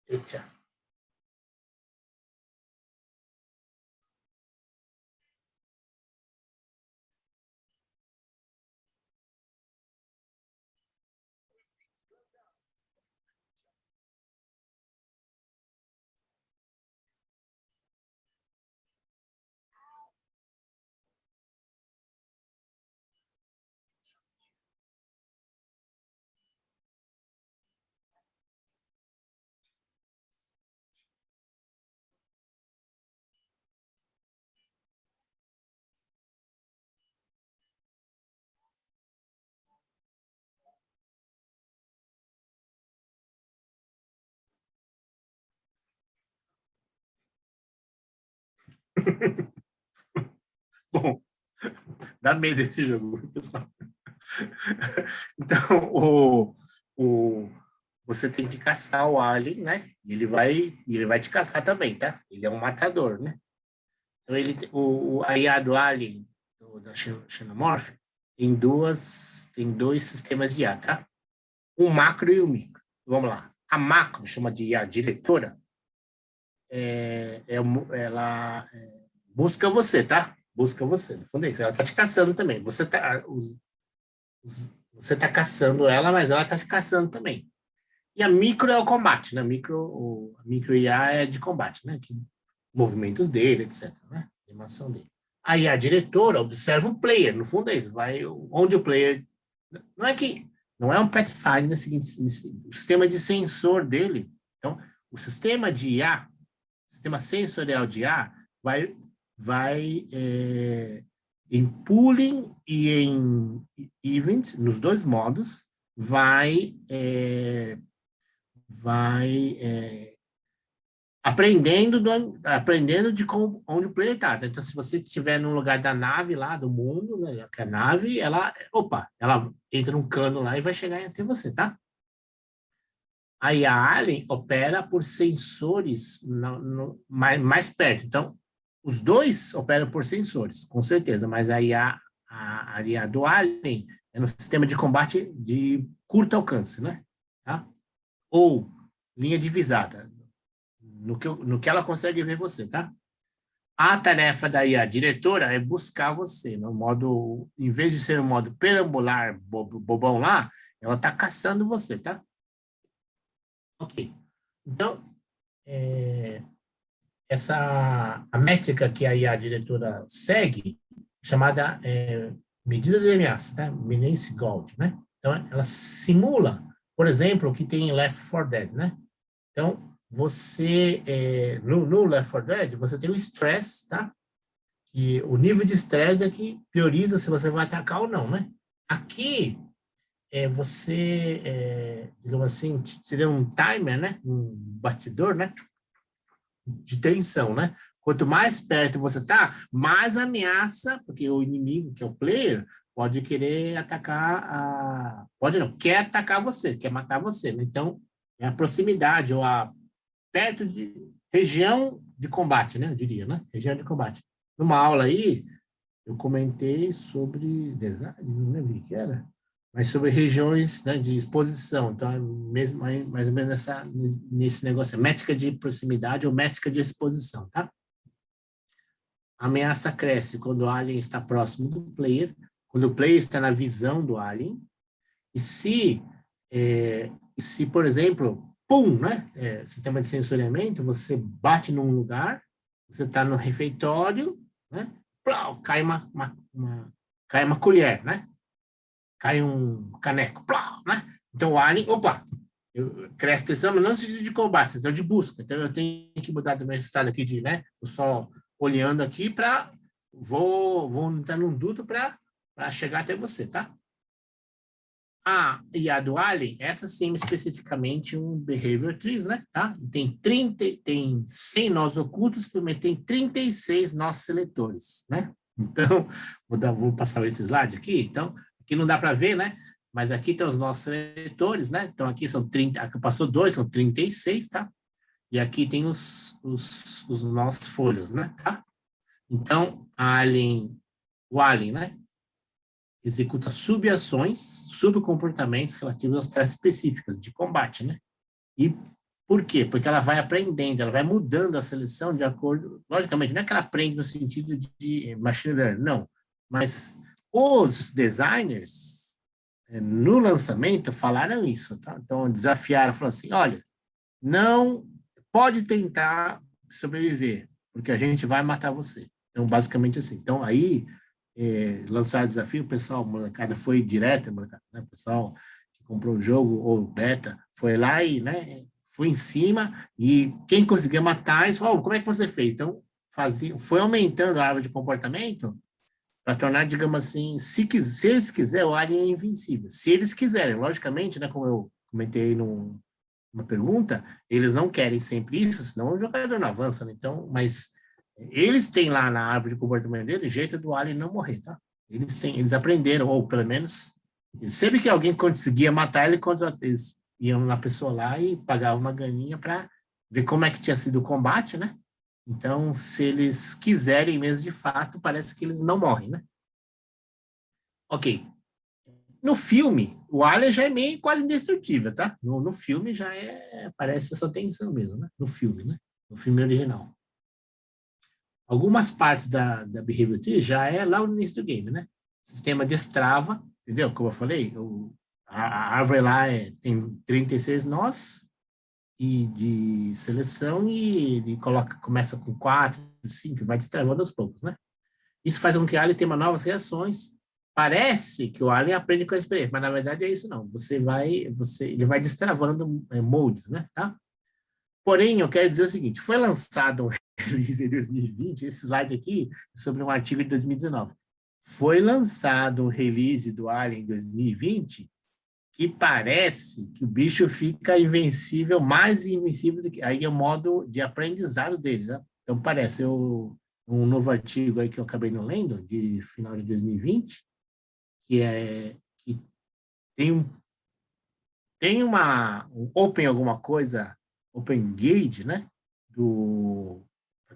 Eita. Bom, dá medo esse jogo, pessoal. Então, você tem que caçar o alien, né? E ele vai te caçar também, tá? Ele é um matador, né? Então, a IA do alien, da Xenomorph, tem dois sistemas de IA, tá? O macro e o micro. Vamos lá. A macro, chama de IA diretora, ela busca você, tá? Busca você, no fundo é isso. Ela tá te caçando também. Você tá caçando ela, mas ela tá te caçando também. E a micro é o combate, né? A micro IA é de combate, né? Movimentos dele, etc. Né? Animação dele. Aí a diretora observa o player, no fundo é isso. Vai onde o player. Não é um Pathfinder o sistema de sensor dele. Então, o sistema de IA, o sistema sensorial de IA, vai em pooling e em event, nos dois modos, vai aprendendo de onde o player está. Então, se você estiver no lugar da nave lá, do mundo, né, que a nave, ela entra num cano lá e vai chegar até você, tá? Aí a Alien opera por sensores mais perto. Então, os dois operam por sensores, com certeza, mas aí a IA do Alien é no sistema de combate de curto alcance, né? Tá? Ou linha divisada, no que ela consegue ver você, tá? A tarefa da IA diretora é buscar você, no modo, em vez de ser um modo perambular, bobão lá, ela tá caçando você, tá? Ok. Então, a métrica que a IA diretora segue, chamada medida de ameaça, tá? Menace Gold, né? Então, ela simula, por exemplo, o que tem em Left 4 Dead, né? Então, no Left 4 Dead, você tem o stress, tá? Que o nível de estresse é que prioriza se você vai atacar ou não, né? Aqui, digamos assim, seria um timer, né? Um batidor, né? De tensão, né? Quanto mais perto você tá, mais ameaça, porque o inimigo, que é o player, pode querer pode não, quer atacar você, quer matar você, né? Então, é a proximidade ou perto de região de combate, né? Eu diria, né? Região de combate. Numa aula aí, eu comentei sobre design, não lembro o que era, mas sobre regiões, né, de exposição. Então, mais ou menos nesse negócio, métrica de proximidade ou métrica de exposição, tá? A ameaça cresce quando o alien está próximo do player, quando o player está na visão do alien, e se por exemplo, pum, né? Sistema de sensoriamento, você bate num lugar, você está no refeitório, né? Plau, cai uma colher, né? Cai um caneco, plau, né? Então o alien, opa, cresce tensão, mas não no sentido de combate, sentido de busca. Então eu tenho que mudar do meu estado aqui de, né? Eu só olhando aqui para vou entrar num duto para chegar até você, tá? E a do Alien, essa sim especificamente um behavior trees, né? Tá? Tem 100 nós ocultos, mas tem 36 nós seletores, né? Então, vou passar esse slide aqui. Então, aqui não dá para ver, né? Mas aqui tem os nossos seletores, né? Então, aqui são 30, aqui passou 2, são 36, tá? E aqui tem os nossos folhas, né? Tá? Então, o Alien, né? Executa subações, subcomportamentos relativos às tareas específicas de combate, né? E por quê? Porque ela vai aprendendo, ela vai mudando a seleção de acordo... Logicamente, não é que ela aprende no sentido de machine learning, não. Mas os designers, no lançamento, falaram isso, tá? Então, desafiaram, falaram assim, olha, não pode tentar sobreviver, porque a gente vai matar você. Então, basicamente assim. Então, aí... lançar desafio, o pessoal, molecada, foi direto, molecada, né? O pessoal que comprou o jogo, ou beta, foi lá e, né, foi em cima, e quem conseguia matar, eles falaram, como é que você fez? Então, foi aumentando a árvore de comportamento para tornar, digamos assim, se eles quiserem, o alien é invencível. Se eles quiserem, logicamente, né, como eu comentei numa pergunta, eles não querem sempre isso, senão o jogador não avança, né? Então, mas eles têm lá na árvore de comportamento dele jeito do alien não morrer, tá? Eles aprenderam, ou pelo menos, sempre que alguém conseguia matar ele, eles iam na pessoa lá e pagavam uma graninha para ver como é que tinha sido o combate, né? Então, se eles quiserem mesmo de fato, parece que eles não morrem, né? Ok. No filme, o alien já é meio quase indestrutível, tá? No filme já parece essa tensão mesmo, né? No filme, né? No filme original. Algumas partes da Behavior Tree já é lá no início do game, né? O sistema destrava, entendeu? Como eu falei, a árvore lá tem 36 nós e de seleção e ele começa com 4, 5, vai destravando aos poucos, né? Isso faz com que o alien tenha novas reações. Parece que o alien aprende com a experiência, mas na verdade é isso não. Ele vai destravando modes, né? Tá? Porém, eu quero dizer o seguinte, foi lançado um release em 2020, esse slide aqui é sobre um artigo de 2019. Foi lançado um release do Alien em 2020 que parece que o bicho fica invencível, mais invencível do que... Aí é o modo de aprendizado dele, né? Então parece um novo artigo aí que eu acabei não lendo, de final de 2020, que tem um Open alguma coisa, Open Gauge, né?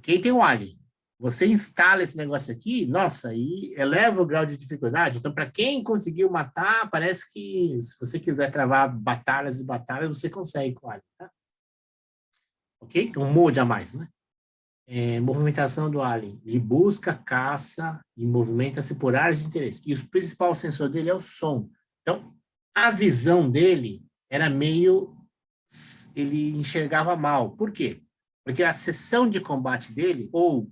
Quem tem um Alien, você instala esse negócio aqui, nossa, aí eleva o grau de dificuldade. Então, para quem conseguiu matar, parece que se você quiser travar batalhas e batalhas, você consegue com o Alien, tá? Ok? Um mode a mais, né? Movimentação do Alien. Ele busca, caça e movimenta-se por áreas de interesse. E o principal sensor dele é o som. Então, a visão dele era meio... Ele enxergava mal. Por quê? Porque a seção de combate dele, ou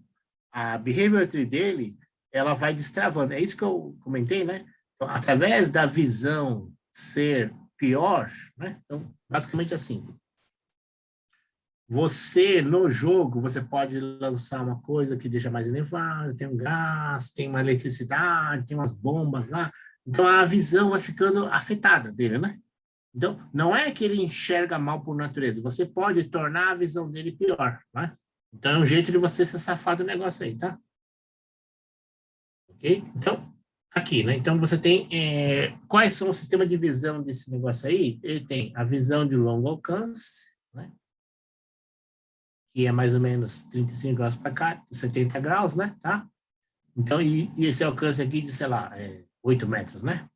a behavior tree dele, ela vai destravando. É isso que eu comentei, né? Então, através da visão ser pior, né? Então, basicamente assim. Você, no jogo, você pode lançar uma coisa que deixa mais elevado, tem um gás, tem uma eletricidade, tem umas bombas lá. Então, a visão vai ficando afetada dele, né? Então, não é que ele enxerga mal por natureza, você pode tornar a visão dele pior, né? Então, é um jeito de você se safar do negócio aí, tá? Ok? Então, aqui, né? Então, você tem... quais são o sistema de visão desse negócio aí? Ele tem a visão de longo alcance, né? Que é mais ou menos 35 graus para cá, 70 graus, né? Tá? Então, e esse alcance aqui de, sei lá, 8 metros, né?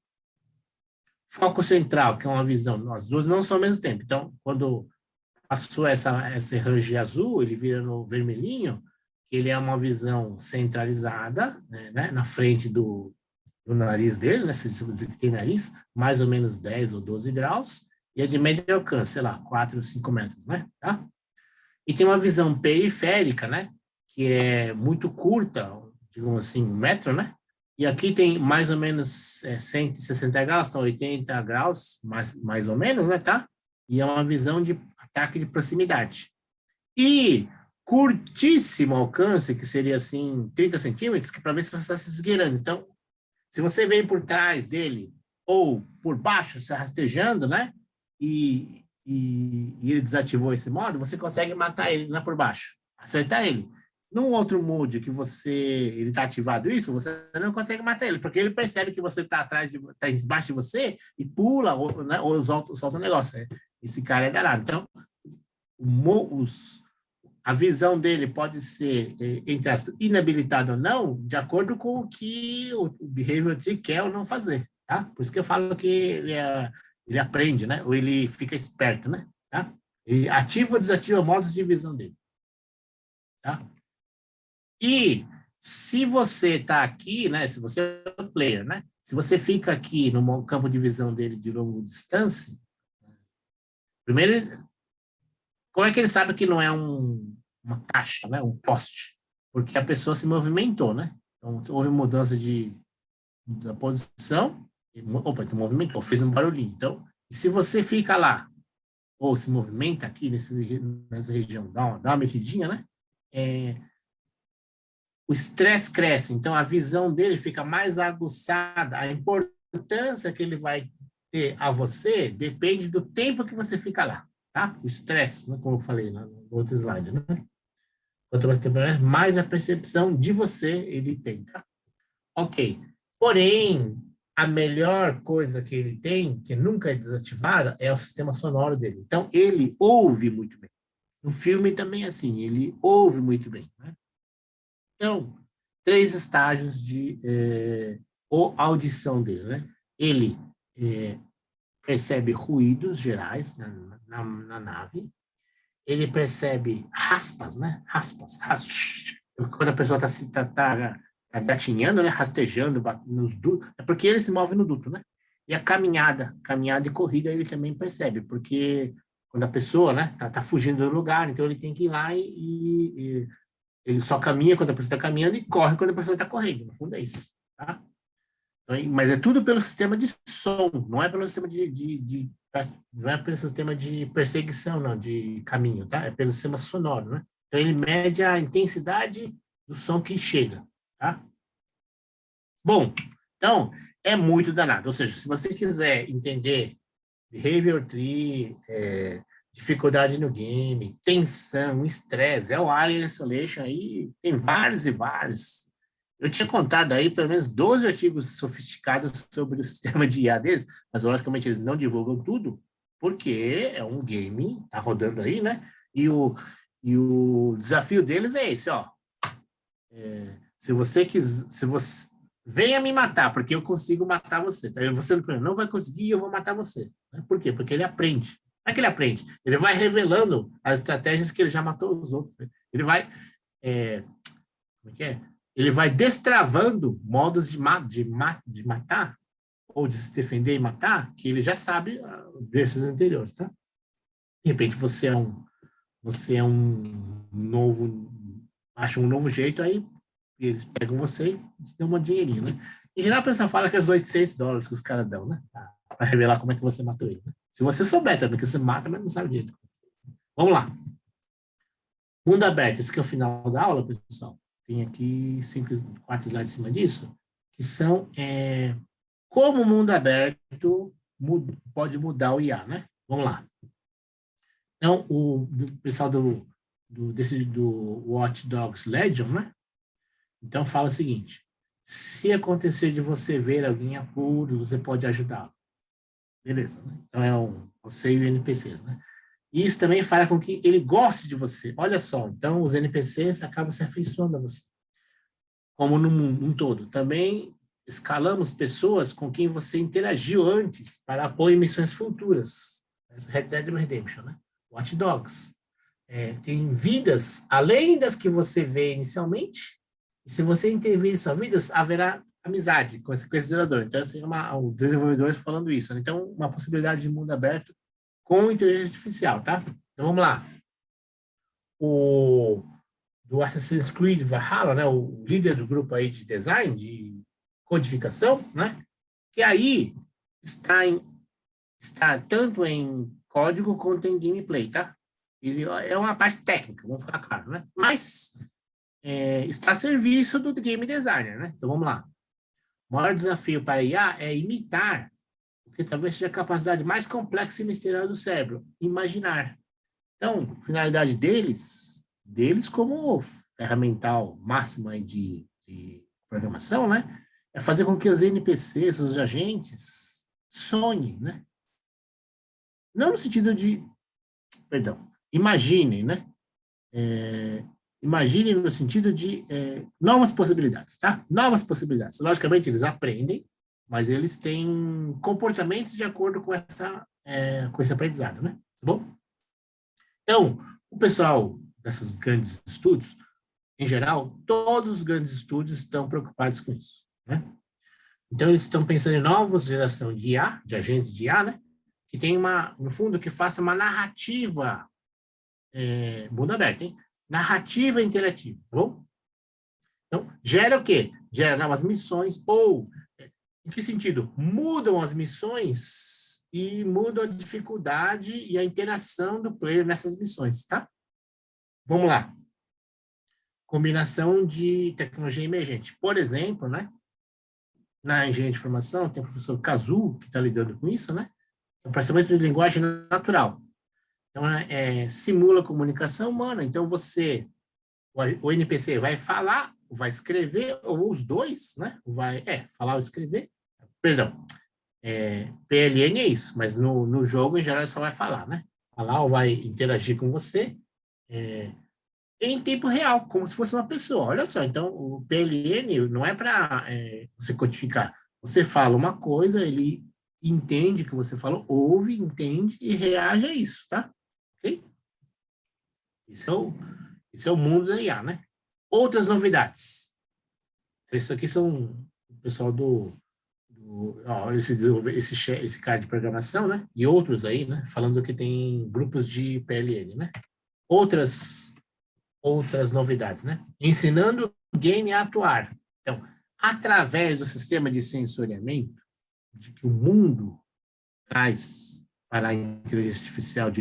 Foco central, que é uma visão, as duas não são ao mesmo tempo. Então, quando passou esse range azul, ele vira no vermelhinho, ele é uma visão centralizada, né, na frente do nariz dele, né, se você tem nariz, mais ou menos 10 ou 12 graus, e é de médio alcance, sei lá, 4 ou 5 metros, né? Tá? E tem uma visão periférica, né, que é muito curta, digamos assim, 1 metro, né? E aqui tem mais ou menos 160 graus, então 80 graus, mais ou menos, né, tá? E é uma visão de ataque de proximidade. E curtíssimo alcance, que seria assim 30 centímetros, que é para ver se você está se esgueirando. Então, se você vem por trás dele ou por baixo, se rastejando, né? E ele desativou esse modo, você consegue matar ele lá por baixo, acertar ele. Num outro mood que ele está ativado isso, você não consegue matar ele, porque ele percebe que você está tá embaixo de você e pula, ou, né, ou solta um negócio. Né? Esse cara é danado. Então, a visão dele pode ser, entre aspas, inabilitada ou não, de acordo com o que o Behavior Tree quer ou não fazer. Tá? Por isso que eu falo que ele aprende, né? Ou ele fica esperto, né? Tá? Ele ativa ou desativa modos de visão dele. Tá? E se você está aqui, né? Se você é um player, né? Se você fica aqui no campo de visão dele de longa distância, primeiro, como é que ele sabe que não é uma caixa, né? Um poste? Porque a pessoa se movimentou, né? Então, houve mudança da posição, opa, então movimentou, fez um barulhinho. Então, se você fica lá, ou se movimenta aqui nessa região, dá uma mexidinha, né? O estresse cresce, então a visão dele fica mais aguçada, a importância que ele vai ter a você depende do tempo que você fica lá, tá? O estresse, né, como eu falei no outro slide, né? Quanto mais tempo, mais a percepção de você ele tem, tá? Ok. Porém, a melhor coisa que ele tem, que nunca é desativada, é o sistema sonoro dele. Então, ele ouve muito bem. No filme também é assim, ele ouve muito bem, né? Então, 3 estágios de audição dele, né? Ele percebe ruídos gerais na nave, ele percebe raspas, né? Raspas. Quando a pessoa está gatinhando, né? Rastejando nos dutos, é porque ele se move no duto, né? E a caminhada e corrida ele também percebe, porque quando a pessoa, né, tá fugindo do lugar, então ele tem que ir lá e ele só caminha quando a pessoa está caminhando e corre quando a pessoa está correndo. No fundo é isso, tá? Mas é tudo pelo sistema de som, não é pelo sistema não é pelo sistema de perseguição, não, de caminho, tá? É pelo sistema sonoro, né? Então ele mede a intensidade do som que chega, tá? Bom, então é muito danado. Ou seja, se você quiser entender Behavior Tree, dificuldade no game, tensão, estresse, é o Alien Isolation aí, tem vários e vários. Eu tinha contado aí pelo menos 12 artigos sofisticados sobre o sistema de IA deles, mas logicamente eles não divulgam tudo, porque é um game, tá rodando aí, né? E o desafio deles é esse, ó. Se você venha me matar, porque eu consigo matar você. Tá? Você não vai conseguir e eu vou matar você. Por quê? Porque ele aprende. Não é que ele aprende, ele vai revelando as estratégias que ele já matou os outros. Né? Ele vai... como é que é? Ele vai destravando modos de matar, ou de se defender e matar, que ele já sabe versos anteriores, tá? De repente você é um novo... acha um novo jeito, aí eles pegam você e te dão uma dinheirinho, né? Em geral, a pessoa fala que é os $800 que os caras dão, né? Para revelar como é que você matou ele. Né? Se você souber também que você mata, mas não sabe direito. Vamos lá. Mundo aberto. Esse aqui é o final da aula, pessoal. Tem aqui 4 slides em cima disso, que são como o mundo aberto pode mudar o IA, né? Vamos lá. Então, o pessoal do Watch Dogs Legion, né? Então, fala o seguinte, se acontecer de você ver alguém em apuros, você pode ajudá-lo. Beleza, né? Então, você e o NPCs, né? E isso também fará com que ele goste de você. Olha só, então, os NPCs acabam se afeiçoando a você. Como no mundo um todo. Também escalamos pessoas com quem você interagiu antes para apoio em missões futuras. Red Dead Redemption, né? Watch Dogs. tem vidas além das que você vê inicialmente, e se você intervir em suas vidas, haverá amizade com esse jogador. Então, assim, os desenvolvedores falando isso, né? Então, uma possibilidade de mundo aberto com inteligência artificial, tá? Então, vamos lá. Do Assassin's Creed Valhalla, né? O líder do grupo aí de design, de codificação, né? Que aí está tanto em código quanto em gameplay, tá? Ele é uma parte técnica, vamos ficar claro, né? Mas está a serviço do game designer, né? Então vamos lá. O maior desafio para a IA é imitar o que talvez seja a capacidade mais complexa e misteriosa do cérebro, imaginar. Então, finalidade deles como ferramental máxima de programação, né? É fazer com que os NPCs, os agentes, sonhem, né? Não no sentido de, perdão, imaginem, né? Imaginem no sentido de novas possibilidades, tá? Novas possibilidades. Logicamente, eles aprendem, mas eles têm comportamentos de acordo com esse aprendizado, né? Tá bom? Então, o pessoal desses grandes estudos, em geral, todos os grandes estudos estão preocupados com isso, né? Então, eles estão pensando em novas geração de IA, de agentes de IA, né? Que tem no fundo, que faça uma narrativa mundo aberto, hein? Narrativa interativa, tá bom? Então, gera o quê? Gera novas missões, ou, em que sentido? Mudam as missões e mudam a dificuldade e a interação do player nessas missões, tá? Vamos lá. Combinação de tecnologia emergente. Por exemplo, né? Na engenharia de informação, tem o professor Kazu, que está lidando com isso, né? É o processamento de linguagem natural. Então, simula a comunicação humana. Então, o NPC vai falar, vai escrever, ou os dois, né? Falar ou escrever. Perdão. PLN é isso, mas no jogo, em geral, só vai falar, né? Falar ou vai interagir com você em tempo real, como se fosse uma pessoa. Olha só, então, o PLN não é para você codificar. Você fala uma coisa, ele entende o que você falou, ouve, entende e reage a isso, tá? Ok? Isso é o mundo da IA, né? Outras novidades. Isso aqui são o pessoal esse cara de programação, né? E outros aí, né? Falando que tem grupos de PLN, né? Outras novidades, né? Ensinando o game a atuar. Então, através do sistema de sensoriamento de que o mundo traz para a inteligência artificial,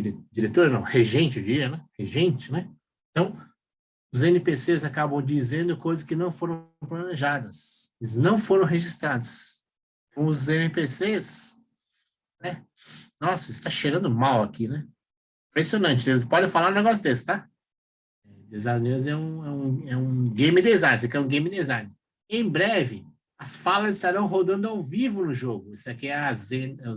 regente, eu diria, né? Regente, né? Então, os NPCs acabam dizendo coisas que não foram planejadas, eles não foram registrados. Os NPCs, né? Nossa, está cheirando mal aqui, né? Impressionante, eles podem falar um negócio desse, tá? Designers é um game design, isso aqui é um game design. Em breve, as falas estarão rodando ao vivo no jogo. Isso aqui é a Zena.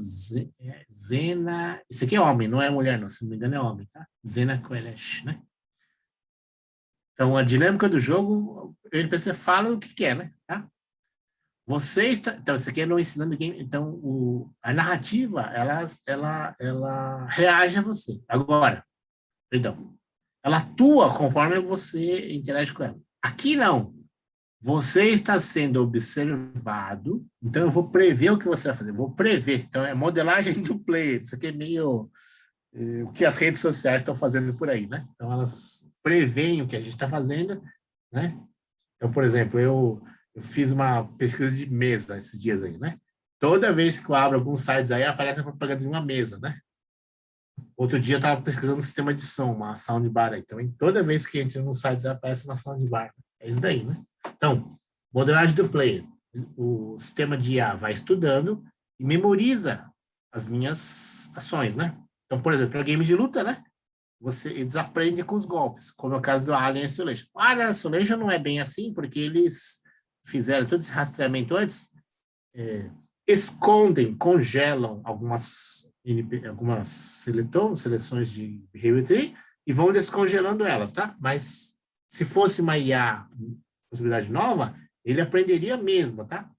Isso aqui é homem, não é mulher, não. Se não me engano, é homem, tá? Zena Koelesh, né? Então, a dinâmica do jogo, o NPC fala o que quer, né? Tá? Então, isso aqui é no ensinando game. Então, a narrativa, ela reage a você. Agora, perdão. Ela atua conforme você interage com ela. Aqui, não. Você está sendo observado, então eu vou prever o que você vai fazer. Vou prever. Então, é modelagem do player. Isso aqui é meio o que as redes sociais estão fazendo por aí, né? Então, elas preveem o que a gente está fazendo, né? Então, por exemplo, eu fiz uma pesquisa de mesa esses dias aí, né? Toda vez que eu abro alguns sites aí, aparece a propaganda de uma mesa, né? Outro dia eu estava pesquisando um sistema de som, uma soundbar aí. Então, toda vez que entra nos sites, aparece uma soundbar. É isso daí, né? Então, modelagem do player. O sistema de IA vai estudando e memoriza as minhas ações, né? Então, por exemplo, para game de luta, né? Eles aprendem com os golpes, como é o caso do Alien Isolation. O Alien Isolation não é bem assim, porque eles fizeram todo esse rastreamento antes, escondem, congelam algumas seleções de Behavior Tree e vão descongelando elas, tá? Mas se fosse uma IA, possibilidade nova, ele aprenderia mesmo, tá?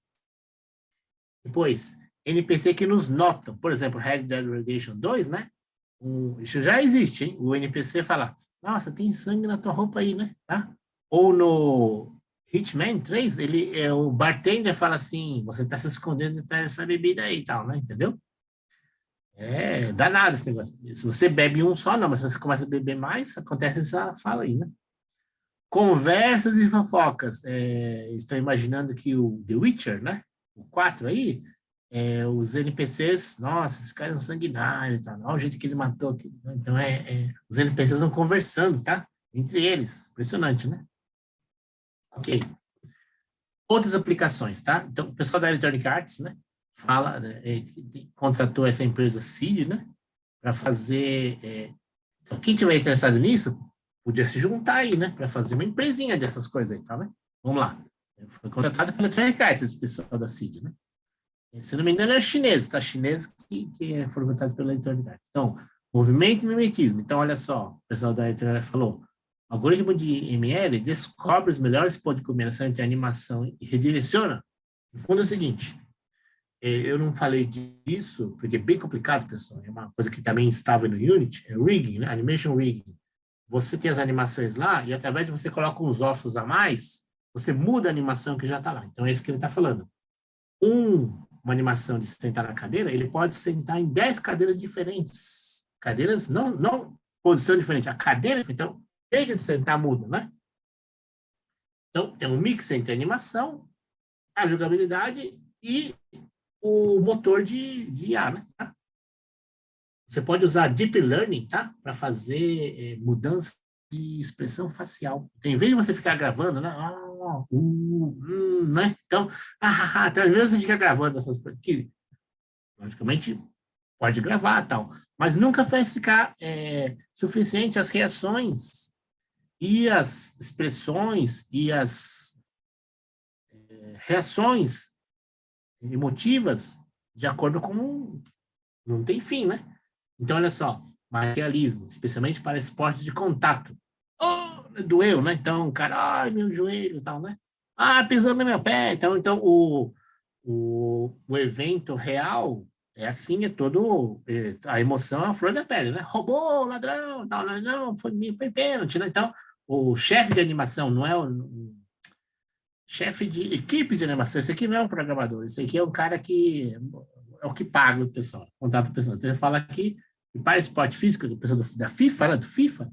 Depois, NPC que nos notam, por exemplo, Red Dead Redemption 2, né? Isso já existe, hein? O NPC fala, Nossa, tem sangue na tua roupa aí, né? Tá? Ou no Hitman 3, o bartender fala assim, você tá se escondendo atrás dessa bebida aí e tal, né? Entendeu? É danado esse negócio. Se você bebe um só, não, mas se você começa a beber mais, acontece essa fala aí, né? Conversas e fofocas. Estou imaginando que o The Witcher, né? O 4 aí, os NPCs, nossa, esse cara é um sanguinário, tá? Olha o jeito que ele matou aqui. Então, os NPCs vão conversando, tá? Entre eles. Impressionante, né? Ok. Outras aplicações, tá? Então, o pessoal da Electronic Arts, né? Fala, contratou essa empresa Seed, né? Para fazer. Então, quem tiver interessado nisso, podia se juntar aí, né? Para fazer uma empresinha dessas coisas aí, tá, né? Vamos lá. Foi contratado pela Electronic Arts, esse pessoal da Seed, né? Se não me engano, é chinês, tá? Chinês que foram contratados pela Electronic Arts. Então, movimento e mimetismo. Então, olha só, o pessoal da Electronic Arts falou: o algoritmo de ML descobre os melhores pontos de combinação entre animação e redireciona. No fundo é o seguinte, eu não falei disso, porque é bem complicado, pessoal. É uma coisa que também estava no Unity, é rigging, né? Animation rigging. Você tem as animações lá e através de você coloca uns ossos a mais, você muda a animação que já está lá. Então é isso que ele está falando. Uma animação de sentar na cadeira, ele pode sentar em 10 cadeiras diferentes. Cadeiras, não posição diferente, a cadeira, então, jeito de sentar muda, né? Então, é um mix entre a animação, a jogabilidade e o motor de IA, né? Você pode usar Deep Learning, tá? Para fazer mudança de expressão facial. Então, em vez de você ficar gravando, né? Né? Então, então, às vezes você fica gravando essas coisas que, logicamente, pode gravar tal, mas nunca vai ficar suficiente as reações e as expressões e as reações emotivas de acordo com não tem fim, né? Então, olha só, materialismo, especialmente para esportes de contato. Doeu, né? Então, o cara, ai, meu joelho e tal, né? Pisou no meu pé. Então o evento real é assim, é todo. A emoção é a flor da pele, né? Roubou, ladrão, tal, não, foi pênalti, né? Então, o chefe de animação não é o chefe de equipes de animação. Esse aqui não é um programador, esse aqui é um cara que é o que paga o pessoal, contrata o pessoal. Então, ele fala aqui, para esporte físico, o pessoal da FIFA, né? Do FIFA,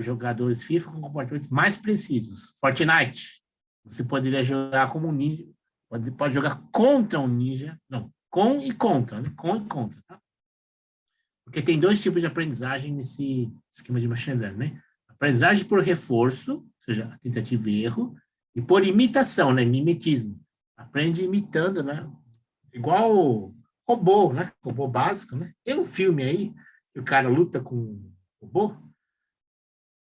jogadores FIFA com comportamentos mais precisos. Fortnite, você poderia jogar como um ninja, pode jogar contra um ninja, não, com e contra, né? Com e contra, tá? Porque tem dois tipos de aprendizagem nesse esquema de machine learning, né? Aprendizagem por reforço, ou seja, tentativa e erro, e por imitação, né? Mimetismo. Aprende imitando, né? Igual robô, né? Robô básico, né? Tem um filme aí que o cara luta com robô.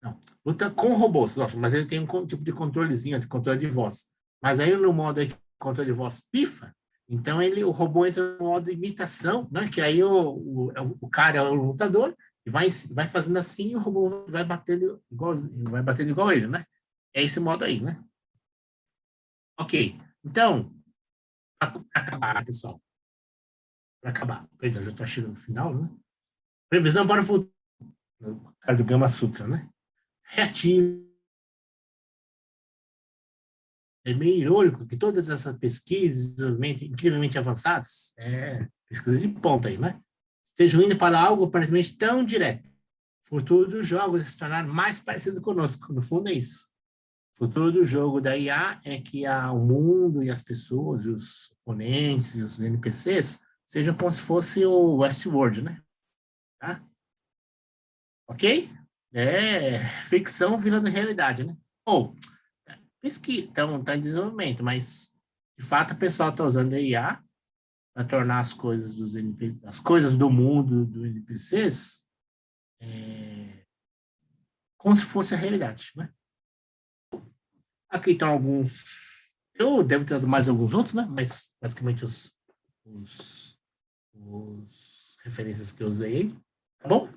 Não, luta com robôs, mas ele tem um tipo de controlezinho, de controle de voz. Mas aí no modo aí, controle de voz pifa, então o robô entra no modo de imitação, né? Que aí o cara é o lutador e vai fazendo assim e o robô vai batendo igual ele, né? É esse modo aí, né? Ok, então, para acabar, pessoal. Para acabar, perdão, já estou chegando no final, né? Previsão para o futuro. O cara do Gama Sutra, né? Reativo. É meio irônico que todas essas pesquisas, desenvolvimento incrivelmente avançados, pesquisa de ponta aí, né? Estejam indo para algo aparentemente tão direto. O futuro dos jogos é se tornar mais parecido conosco. No fundo é isso. O futuro do jogo da IA é que o mundo e as pessoas, e os oponentes e os NPCs sejam como se fosse o Westworld, né? Tá? Ok? Ficção virando realidade, né? Pesquisa, então está em desenvolvimento, mas de fato o pessoal está usando a IA para tornar as coisas dos NPCs, as coisas do mundo dos NPCs como se fosse a realidade, né? Aqui estão alguns, eu devo ter dado mais alguns outros, né? Mas basicamente os referências que eu usei aí, tá bom?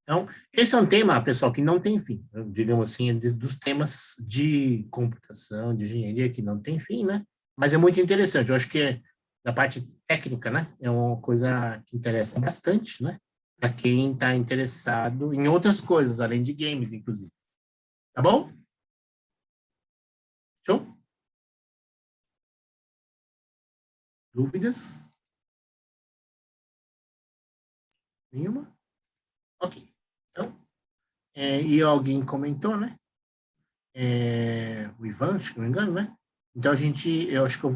Então, esse é um tema, pessoal, que não tem fim, né? Digamos assim, dos temas de computação, de engenharia, que não tem fim, né? Mas é muito interessante, eu acho que da parte técnica, né? É uma coisa que interessa bastante, né? para quem está interessado em outras coisas, além de games, inclusive. Tá bom? Show? Dúvidas? Nenhuma? Ok. Então, e alguém comentou, né? O Ivan, se não me engano, né? Então, eu acho que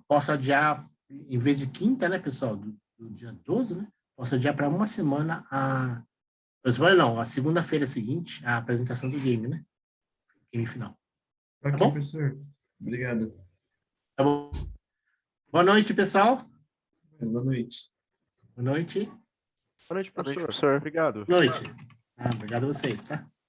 posso adiar, em vez de quinta, né, pessoal, do dia 12, né? Posso adiar para uma semana a segunda-feira seguinte, a apresentação do game, né? Game final. Ok, bom? professor. Obrigado. Tá bom? Boa noite, pessoal. Boa noite. Boa noite. Boa noite, professor. Obrigado. Boa noite. Obrigado a vocês, tá?